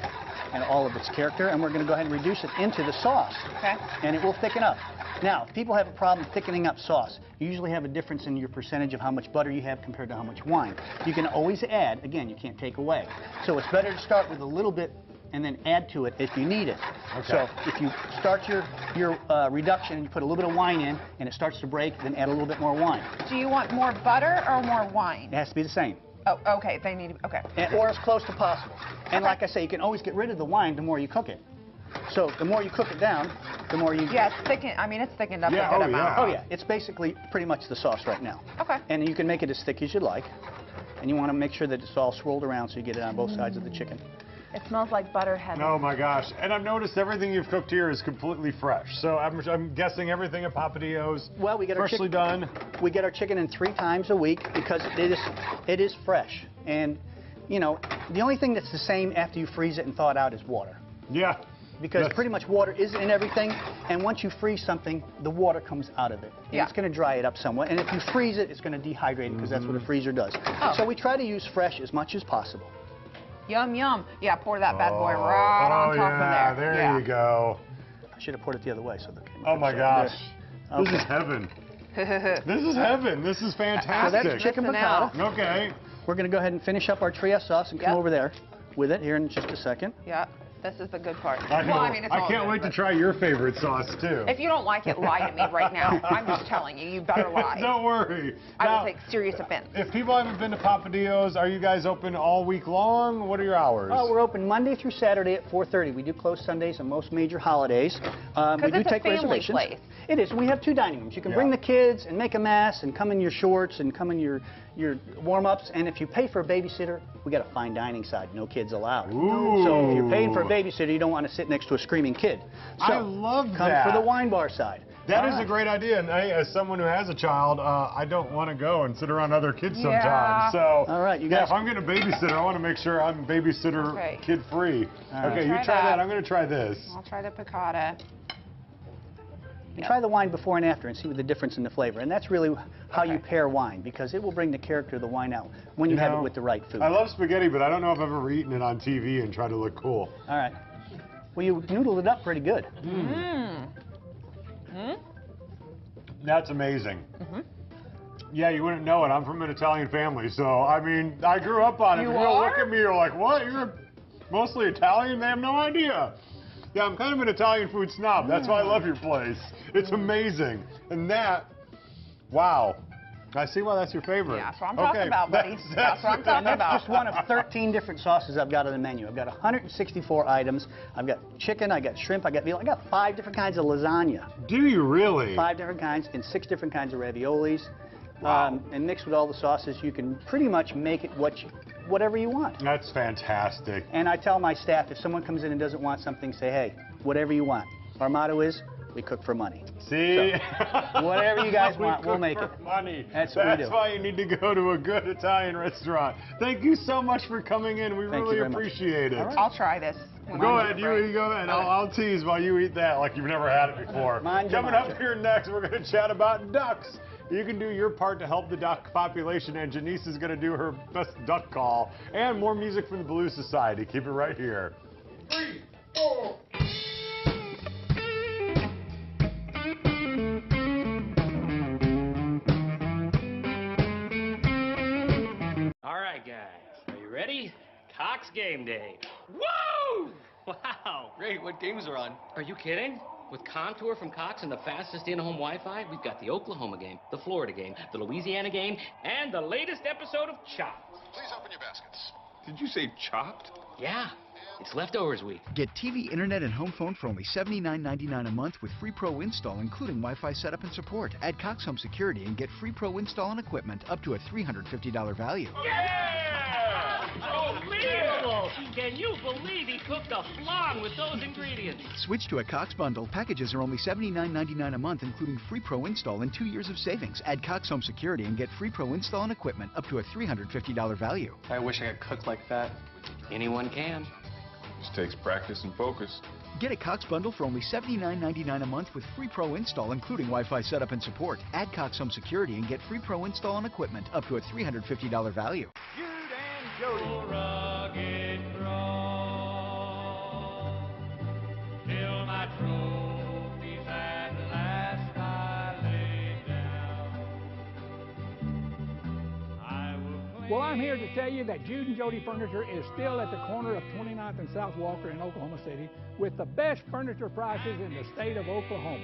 and all of its character, and we're going to go ahead and reduce it into the sauce. Okay. And it will thicken up. Now, if people have a problem thickening up sauce, you usually have a difference in your percentage of how much butter you have compared to how much wine. You can always add. Again, you can't take away. So it's better to start with a little bit and then add to it if you need it. Okay. So if you start your reduction and you put a little bit of wine in and it starts to break, then add a little bit more wine. Do you want more butter or more wine? It has to be the same. Oh, okay. They need, okay. Or as close to possible. And like I say, you can always get rid of the wine the more you cook it. So the more you cook it down, the more you... Yeah, it's thickened. I mean, it's thickened up a good amount. Oh, yeah. It's basically pretty much the sauce right now. Okay. And you can make it as thick as you like. And you want to make sure that it's all swirled around so you get it on both sides of the chicken. It smells like butter heaven. Oh my gosh. And I've noticed everything you've cooked here is completely fresh. So I'm guessing everything at Papadios, well, we get our freshly done. We get our chicken in 3 times a week because it is fresh. And, you know, the only thing that's the same after you freeze it and thaw it out is water. Yeah. Because pretty much water is in everything, and once you freeze something, the water comes out of it. And it's going to dry it up somewhat. And if you freeze it, it's going to dehydrate it because that's what a freezer does. Oh. So we try to use fresh as much as possible. Yum, yum. Yeah, pour that bad boy right on top of there. There you go. I should have poured it the other way. So oh my gosh. This is heaven. This is heaven. This is fantastic. So that's chicken piccata. Okay. We're going to go ahead and finish up our Trieste sauce and come over there with it here in just a second. Yeah. This is the good part. I know. Well, I mean, it's all can't wait to try your favorite sauce, too. If you don't like it, lie to me right now. I'm just telling you, you better lie. Don't worry. I will take serious offense. If people haven't been to Papadios, are you guys open all week long? What are your hours? Oh, we're open Monday through Saturday at 4:30. We do close Sundays on most major holidays. We do take reservations. Place. It is. We have 2 dining rooms. You can bring the kids and make a mess and come in your shorts and come in your warm-ups. And if you pay for a babysitter, we got a fine dining side. No kids allowed. Ooh. So if you're paying for a babysitter, you don't want to sit next to a screaming kid. So I love that. Come for the wine bar side. That is a great idea. And as someone who has a child, I don't want to go and sit around other kids sometimes. So all right, you guys. If I'm going to babysitter, I want to make sure I'm babysitter kid-free. Okay, you try that. I'm going to try this. I'll try the piccata. And try the wine before and after and see what the difference in the flavor. And that's really how you pair wine, because it will bring the character of the wine out when you have it with the right food. I love spaghetti, but I don't know if I've ever eaten it on TV and tried to look cool. All right. Well, you noodled it up pretty good. That's amazing. Yeah, you wouldn't know it. I'm from an Italian family, so, I mean, I grew up on it. You are? Look at me, you're like, what? You're mostly Italian? They have no idea. Yeah, I'm kind of an Italian food snob. That's why I love your place. It's amazing. And that, wow. I see why that's your favorite. Yeah, that's what I'm talking about, buddy. That's what I'm talking about. That's just one of 13 different sauces I've got on the menu. I've got 164 items. I've got chicken, I got shrimp, I got veal. I got 5 different kinds of lasagna. Do you really? 5 different kinds and 6 different kinds of raviolis. Wow. And mixed with all the sauces, you can pretty much make it whatever you want. That's fantastic. And I tell my staff, if someone comes in and doesn't want something, say, hey, whatever you want. Our motto is, we cook for money. See? So, whatever you guys want, we'll make it. Money. That's what we do. That's why you need to go to a good Italian restaurant. Thank you so much for coming in. We really appreciate it. Right. I'll try this. Go ahead, you go ahead. I'll tease while you eat that like you've never had it before. Coming up here next, we're going to chat about ducks. You can do your part to help the duck population, and Janice is going to do her best duck call. And more music from the Blue Society. Keep it right here. 3, 4. All right, guys, are you ready? Cox Game Day. Woo! Wow. Great, what games are on? Are you kidding? With Contour from Cox and the fastest in-home Wi-Fi, we've got the Oklahoma game, the Florida game, the Louisiana game, and the latest episode of Chopped. Please open your baskets. Did you say Chopped? Yeah, it's leftovers week. Get TV, internet, and home phone for only $79.99 a month with free Pro install, including Wi-Fi setup and support. Add Cox Home Security and get free Pro install and equipment up to a $350 value. Yeah! Unbelievable! Can you believe he cooked a flan with those ingredients? Switch to a Cox bundle. Packages are only $79.99 a month, including free Pro install and 2 years of savings. Add Cox Home Security and get free Pro install and equipment up to a $350 value. I wish I could cook like that. Anyone can. Just takes practice and focus. Get a Cox bundle for only $79.99 a month with free Pro install, including Wi-Fi setup and support. Add Cox Home Security and get free Pro install and equipment up to a $350 value. Well, I'm here to tell you that Jude and Jody Furniture is still at the corner of 29th and South Walker in Oklahoma City with the best furniture prices in the state of Oklahoma.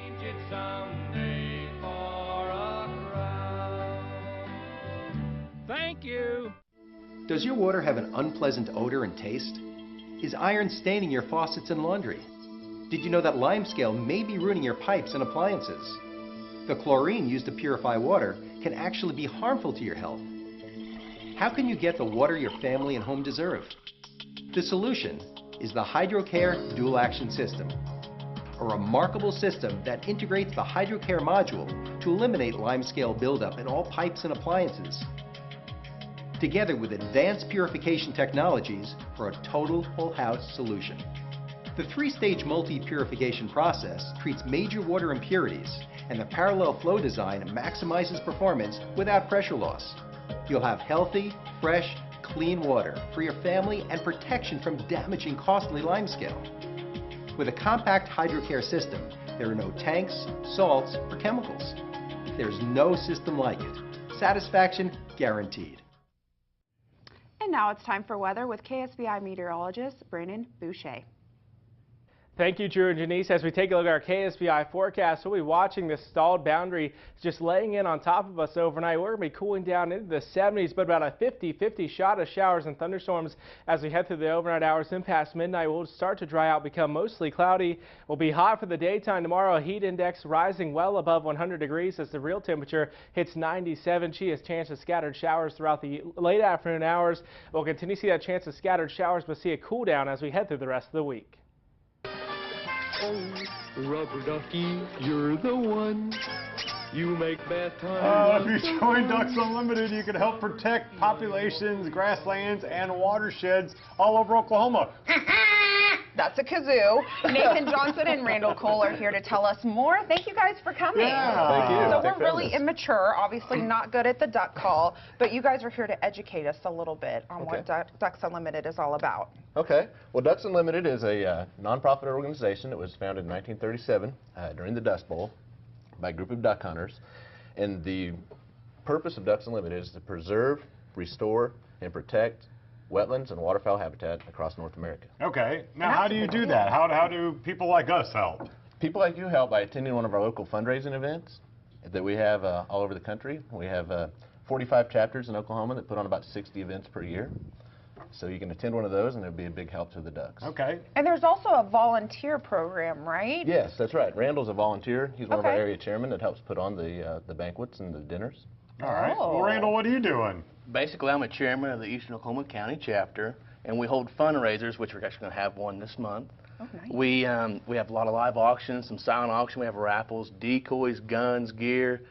Thank you. Does your water have an unpleasant odor and taste? Is iron staining your faucets and laundry? Did you know that limescale may be ruining your pipes and appliances? The chlorine used to purify water can actually be harmful to your health. How can you get the water your family and home deserve? The solution is the HydroCare Dual Action System, a remarkable system that integrates the HydroCare module to eliminate limescale buildup in all pipes and appliances, together with advanced purification technologies for a total whole house solution. The 3-stage multi-purification process treats major water impurities, and the parallel flow design maximizes performance without pressure loss. You'll have healthy, fresh, clean water for your family and protection from damaging costly limescale. With a compact HydroCare system, there are no tanks, salts, or chemicals. There's no system like it. Satisfaction guaranteed. And now it's time for weather with KSBI meteorologist Brandon Boucher. Thank you, Drew and Janice. As we take a look at our KSBI forecast, we'll be watching this stalled boundary just laying in on top of us overnight. We're going to be cooling down into the 70s, but about a 50-50 shot of showers and thunderstorms as we head through the overnight hours. Then past midnight, we'll start to dry out, become mostly cloudy. We'll be hot for the daytime tomorrow. A heat index rising well above 100 degrees as the real temperature hits 97. She has chance of scattered showers throughout the late afternoon hours. We'll continue to see that chance of scattered showers, but see a cool down as we head through the rest of the week. Rubber ducky, you're the one. You make bath If time. you join Ducks Unlimited, you can help protect populations, grasslands, and watersheds all over Oklahoma. That's a kazoo. Nathan Johnson and Randall Cole are here to tell us more. Thank you guys for coming. Yeah. Thank you. So we're really immature, obviously not good at the duck call, but you guys are here to educate us a little bit on what Ducks Unlimited is all about. Okay. Well, Ducks Unlimited is a nonprofit organization that was founded in 1937 during the Dust Bowl by a group of duck hunters. And the purpose of Ducks Unlimited is to preserve, restore, and protect wetlands and waterfowl habitat across North America. Okay. Now, how do you do that? How do people like us help? People like you help by attending one of our local fundraising events. that we have all over the country. We have 45 chapters in Oklahoma that put on about 60 events per year. So you can attend one of those, and it'll be a big help to the Ducks. Okay. And there's also a volunteer program, right? Yes, that's right. Randall's a volunteer. He's one of our area chairmen that helps put on the banquets and the dinners. All right. Well, Randall, what are you doing? Basically, I'm a chairman of the Eastern Oklahoma County chapter, and we hold fundraisers, which we're actually going to have one this month. Oh, nice. We have a lot of live auctions, some silent auction. We have raffles, decoys, guns, gear,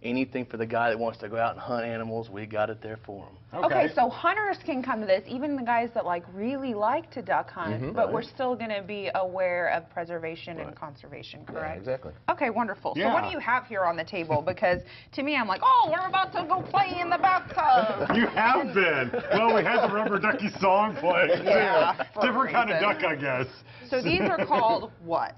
anything for the guy that wants to go out and hunt animals. We got it there for him. Okay, so hunters can come to this, even the guys that like really like to duck hunt, but we're still going to be aware of preservation and conservation, correct? Yeah, exactly. Okay, wonderful. So what do you have here on the table? Because to me, I'm like, oh, we're about to go play in the bathtub. You have been. Well, we had the Rubber Ducky song playing. Yeah, different kind of duck, I guess. So these are called what?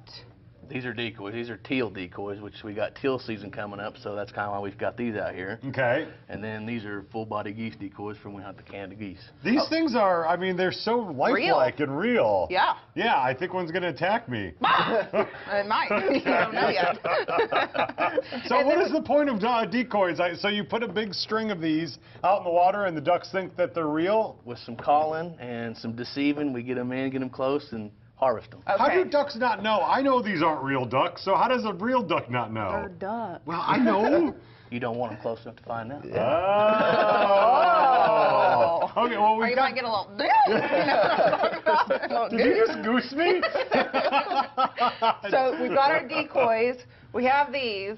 These are decoys. These are teal decoys, which we got teal season coming up, so that's kind of why we've got these out here. Okay. And then these are full-body geese decoys from when we hunt the Canada geese. These things are, I mean, they're so lifelike and real. Yeah. Yeah, I think one's going to attack me. It might. You don't know yet. So what is the point of decoys? So you put a big string of these out in the water and the ducks think that they're real? With some calling and some deceiving, we get them in, get them close, and harvest them. Okay. How do ducks not know? I know these aren't real ducks, so how does a real duck not know? They're ducks. Well, I know. You don't want them close enough to find out. Oh. Okay, well, or you might get a little... Did you just goose me? So we've got our decoys. We have these.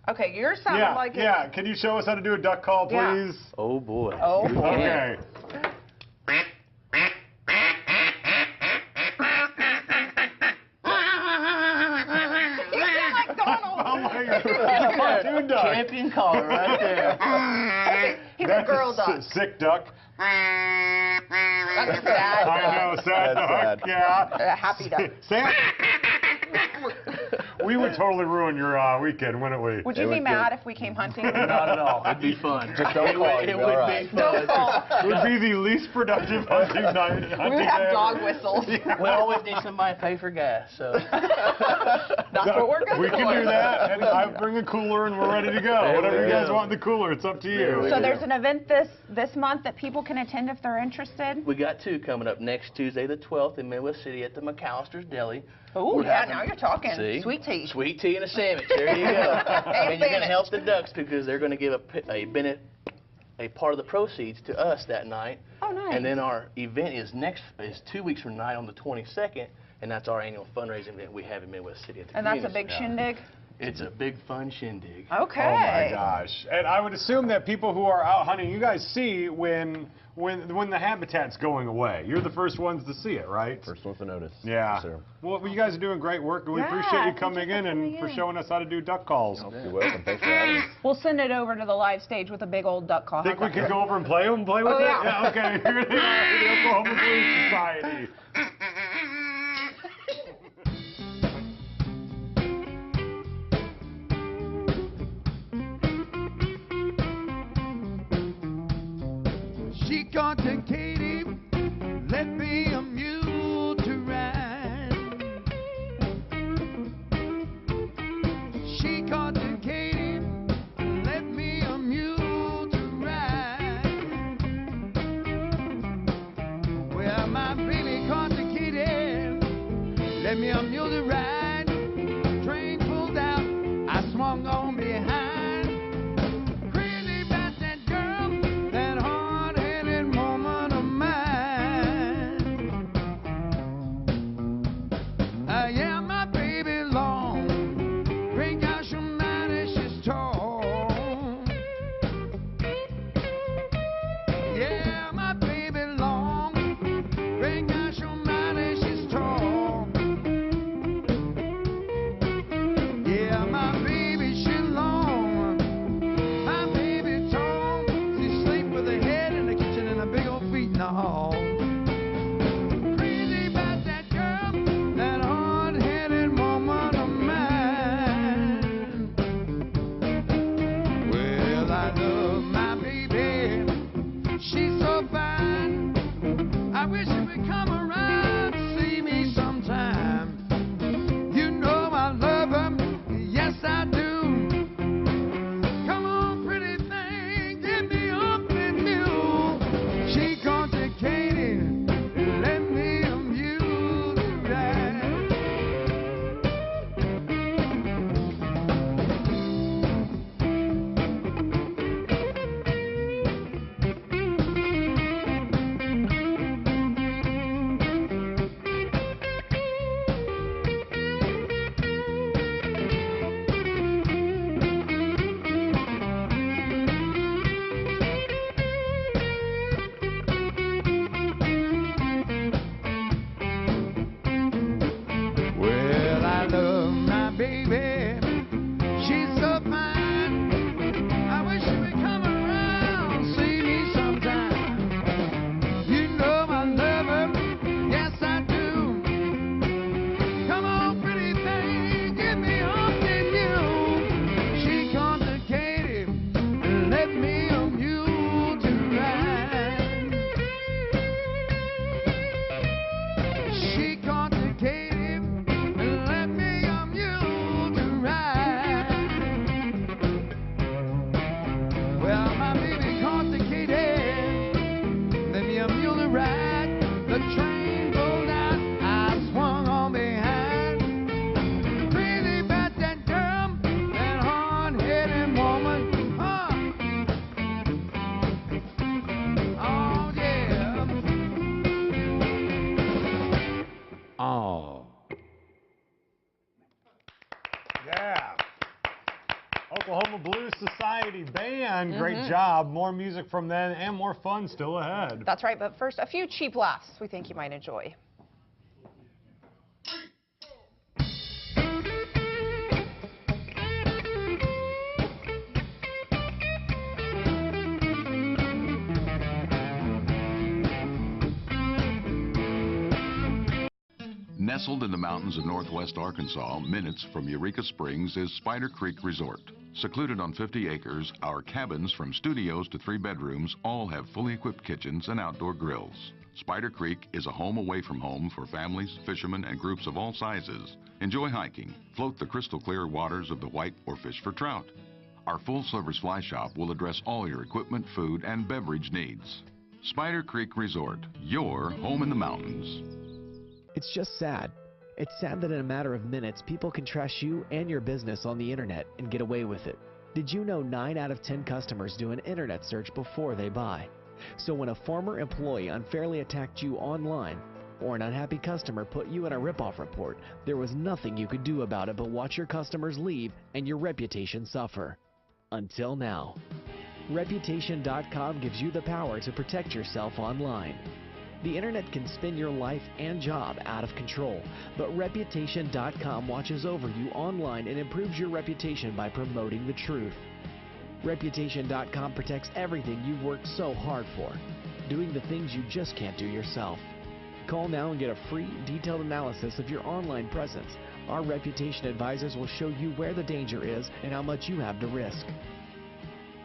Okay, you're sounding like... Yeah, can you show us how to do a duck call, please? Yeah. Oh, boy. Oh, boy. Okay. Champion caller right there. He's a girl duck. Sick duck. That's sad. I know, sad duck. Yeah. Happy duck. Sad. We would totally ruin your weekend, wouldn't we? Would you be mad if we came hunting? Not at all. It'd be fun. Just don't call. It would be fun. Don't call. It would be the least productive hunting night. We would have dog whistles. We always need somebody to pay for gas, so. That's what we're good for. We can do that, and I bring a cooler, and we're ready to go. Whatever you guys want in the cooler, it's up to you. So there's an event this month that people can attend if they're interested? We got two coming up next Tuesday, the 12th, in Midwest City at the McAllister's Deli. Oh, yeah, now you're talking. See? Sweet tea. Sweet tea and a sandwich. There you go. And you're going to help the ducks because they're going to give a part of the proceeds to us that night. Oh, nice. And then our event is 2 weeks from tonight on the 22nd, and that's our annual fundraising event we have in Midwest City. At the and that's a big shindig? It's a big fun shindig. Okay. Oh my gosh. And I would assume that people who are out hunting, you guys see when the habitat's going away. You're the first ones to see it, right? First ones to notice. Yeah. Yes, sir. Well, you guys are doing great work, and we appreciate you coming in and for showing us how to do duck calls. You're welcome. Thanks for having us. We'll send it over to the live stage with a big old duck call. Think we can go over and play with it? Yeah, okay. Here they are, the Oklahoma Police Society. She caught Katie, let me a mule to ride. She caught Katie, let me a mule to ride. Well, my baby caught Katie, let me a mule to ride. Train pulled out, I swung on behind. Society Band. Great job. More music from them and more fun still ahead. That's right, but first, a few cheap laughs we think you might enjoy. Nestled in the mountains of northwest Arkansas, minutes from Eureka Springs, is Spider Creek Resort. Secluded on 50 acres, our cabins from studios to 3 bedrooms all have fully equipped kitchens and outdoor grills. Spider Creek is a home away from home for families, fishermen, and groups of all sizes. Enjoy hiking, float the crystal clear waters of the White, or fish for trout. Our full-service fly shop will address all your equipment, food, and beverage needs. Spider Creek Resort, your home in the mountains. It's just sad. It's sad that in a matter of minutes, people can trash you and your business on the internet and get away with it. Did you know 9 out of 10 customers do an internet search before they buy? So when a former employee unfairly attacked you online, or an unhappy customer put you in a ripoff report, there was nothing you could do about it but watch your customers leave and your reputation suffer. Until now. Reputation.com gives you the power to protect yourself online. The internet can spin your life and job out of control, but Reputation.com watches over you online and improves your reputation by promoting the truth. Reputation.com protects everything you've worked so hard for, doing the things you just can't do yourself. Call now and get a free, detailed analysis of your online presence. Our reputation advisors will show you where the danger is and how much you have to risk.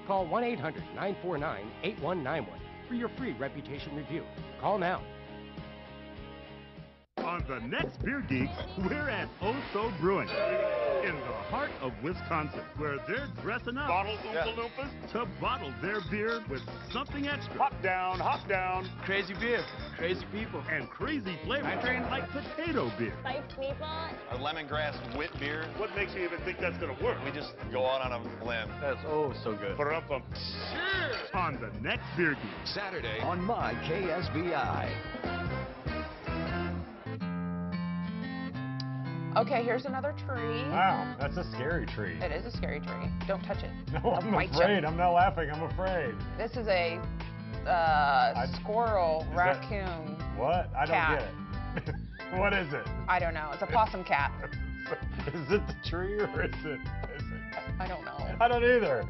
Call 1-800-949-8191 for your free reputation review. Call now. On the next Beer Geek, we're at Oh-So Brewing in the heart of Wisconsin, where they're dressing up Bottle Oompa Loompas to bottle their beer with something extra. Hop down, hop down. Crazy beer, crazy people, and crazy flavors like potato beer. Spiced meatball. Our lemongrass wit beer. What makes you even think that's going to work? We just go out on a limb. That's oh so good. Sure. On the next Beer Geek. Saturday on My KSBI. Okay, here's another tree. Wow, that's a scary tree. It is a scary tree. Don't touch it. No, I'm afraid. I'm not laughing. I'm afraid. This is a squirrel, raccoon. What? I don't get it. What is it? I don't know. It's a possum cat. Is it the tree or is it? I don't know. I don't either.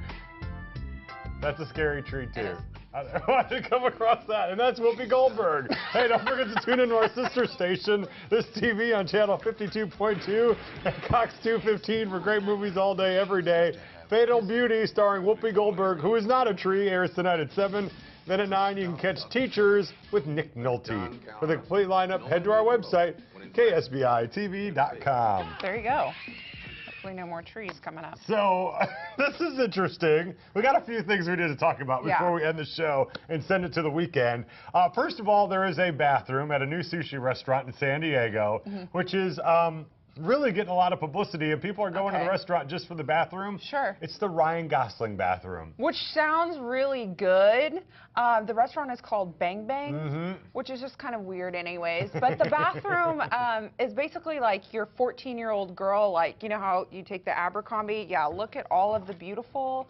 That's a scary tree too. I did come across that, and that's Whoopi Goldberg. Hey, don't forget to tune into our sister station, This TV, on channel 52.2 and Cox 215 for great movies all day, every day. Fatal Beauty, starring Whoopi Goldberg, who is not a tree, airs tonight at 7. Then at 9, you can catch Teachers with Nick Nolte. For the complete lineup, head to our website, ksbitv.com. There you go. Hopefully no more trees coming up. So, this is interesting. We got a few things we need to talk about before we end the show and send it to the weekend. First of all, there is a bathroom at a new sushi restaurant in San Diego, which is really getting a lot of publicity, and people are going to the restaurant just for the bathroom. Sure. It's the Ryan Gosling bathroom. Which sounds really good. The restaurant is called Bang Bang, which is just kind of weird anyways. But the bathroom is basically like your 14-year-old girl, like, you know how you take the Abercrombie? Yeah, look at all of the beautiful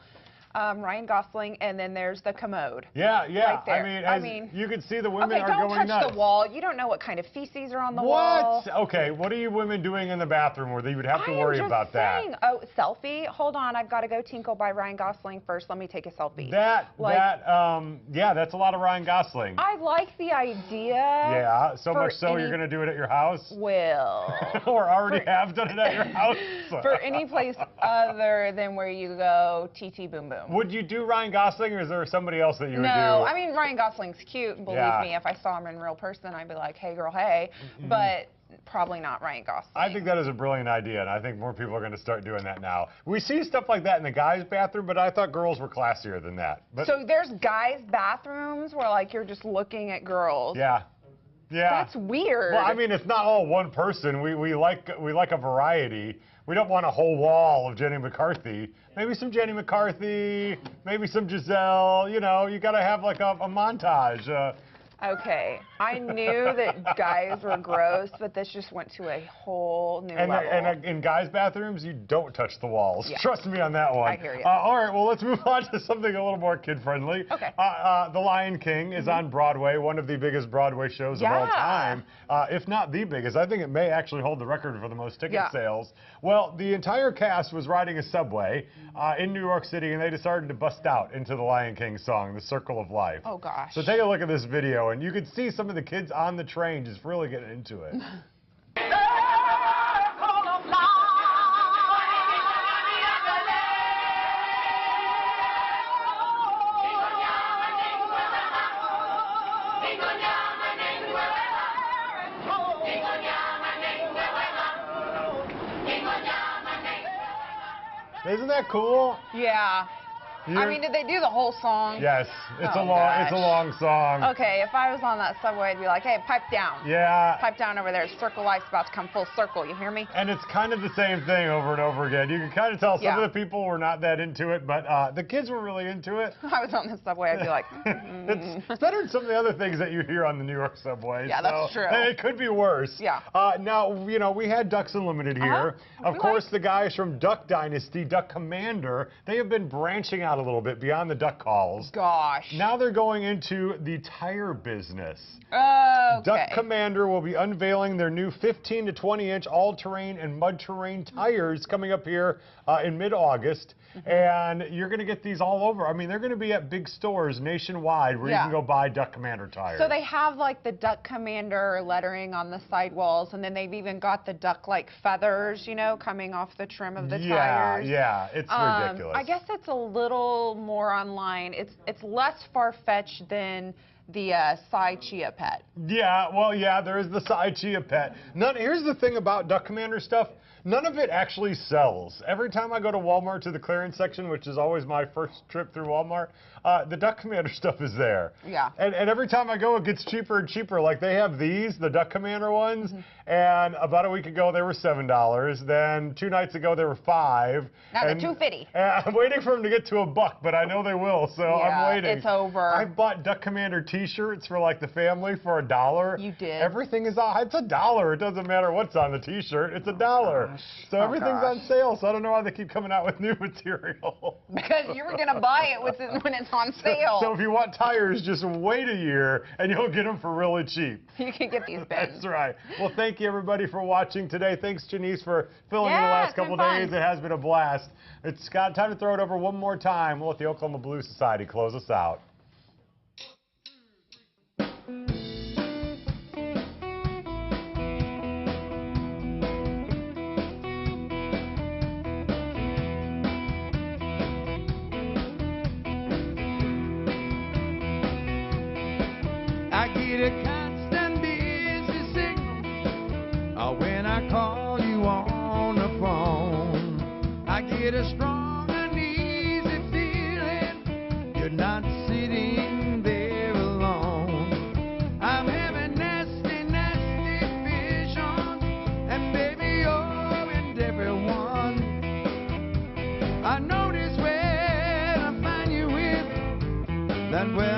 Ryan Gosling, and then there's the commode. Yeah, yeah. Right there. I mean, you can see the women are going nuts. Don't touch the wall. You don't know what kind of feces are on the wall. What? Okay, what are you women doing in the bathroom where you would have to worry about that? Oh, selfie? Hold on, I've got to go tinkle by Ryan Gosling first. Let me take a selfie. Yeah, that's a lot of Ryan Gosling. I like the idea. Yeah, so much so you're going to do it at your house? Will. Or already have done it at your house? For any place other than where you go, TT Boom Boom. Would you do Ryan Gosling, or is there somebody else that you would do? No, I mean, Ryan Gosling's cute. Believe me, if I saw him in real person, I'd be like, hey, girl, hey. But probably not Ryan Gosling. I think that is a brilliant idea, and I think more people are going to start doing that now. We see stuff like that in the guys' bathroom, but I thought girls were classier than that. But so there's guys' bathrooms where, like, you're just looking at girls. Yeah. Yeah. That's weird. Well, I mean, it's not all one person. We like a variety. We don't want a whole wall of Jenny McCarthy. Maybe some Jenny McCarthy, maybe some Giselle. You know, you got to have like a montage. Okay, I knew that guys were gross, but this just went to a whole new level. And in guys' bathrooms, you don't touch the walls. Yeah. Trust me on that one. I hear you. All right, well, let's move on to something a little more kid-friendly. Okay. The Lion King is on Broadway, one of the biggest Broadway shows of all time, if not the biggest. I think it may actually hold the record for the most ticket sales. Well, the entire cast was riding a subway in New York City, and they decided to bust out into the Lion King song, The Circle of Life. Oh, gosh. So take a look at this video, and you can see some of the kids on the train just really getting into it. Isn't that cool? Yeah. I mean, did they do the whole song? Yes, it's a long song. Okay, if I was on that subway, I'd be like, hey, pipe down. Yeah. Pipe down over there. Circle Life's about to come full circle. You hear me? And it's kind of the same thing over and over again. You can kind of tell some of the people were not that into it, but the kids were really into it. If I was on the subway, I'd be like, It's better than some of the other things that you hear on the New York subway. Yeah, that's true. It could be worse. Yeah. Now, you know, we had Ducks Unlimited here. Of course, the guys from Duck Dynasty, Duck Commander, they have been branching out a little bit beyond the duck calls. Gosh. Now they're going into the tire business. Okay. Duck Commander will be unveiling their new 15 to 20-inch all-terrain and mud-terrain tires coming up here in mid-August. And you're going to get these all over. I mean, they're going to be at big stores nationwide where you can go buy Duck Commander tires. So they have like the Duck Commander lettering on the sidewalls, and then they've even got the duck-like feathers, you know, coming off the trim of the tires. Yeah, it's ridiculous. I guess it's a little more online. It's less far-fetched than the Sai Chia Pet. Yeah, well, yeah, there is the Sai Chia Pet. Here's the thing about Duck Commander stuff. None of it actually sells. Every time I go to Walmart to the clearance section, which is always my first trip through Walmart, the Duck Commander stuff is there. Yeah. And every time I go, it gets cheaper and cheaper. Like, they have these, the Duck Commander ones, and about a week ago, they were $7. Then 2 nights ago, they were $5. Now they're $2.50. I'm waiting for them to get to $1, but I know they will, so I'm waiting. It's over. I bought Duck Commander t-shirts for, like, the family for $1. You did? Everything is on. It's $1. It doesn't matter what's on the t-shirt. It's $1. So everything's on sale, so I don't know why they keep coming out with new material. Because you were going to buy it when it's on sale. So if you want tires, just wait a year, and you'll get them for really cheap. You can get these bins. That's right. Well, thank you, everybody, for watching today. Thanks, Janice, for filling in the last couple days. It has been a blast. It's got time to throw it over one more time. We'll let the Oklahoma Blues Society close us out. I get a constant busy signal when I call you on the phone. I get a strong, uneasy feeling you're not sitting there alone. I'm having nasty, nasty visions, and baby, you're in everyone. I notice when I find you with that way.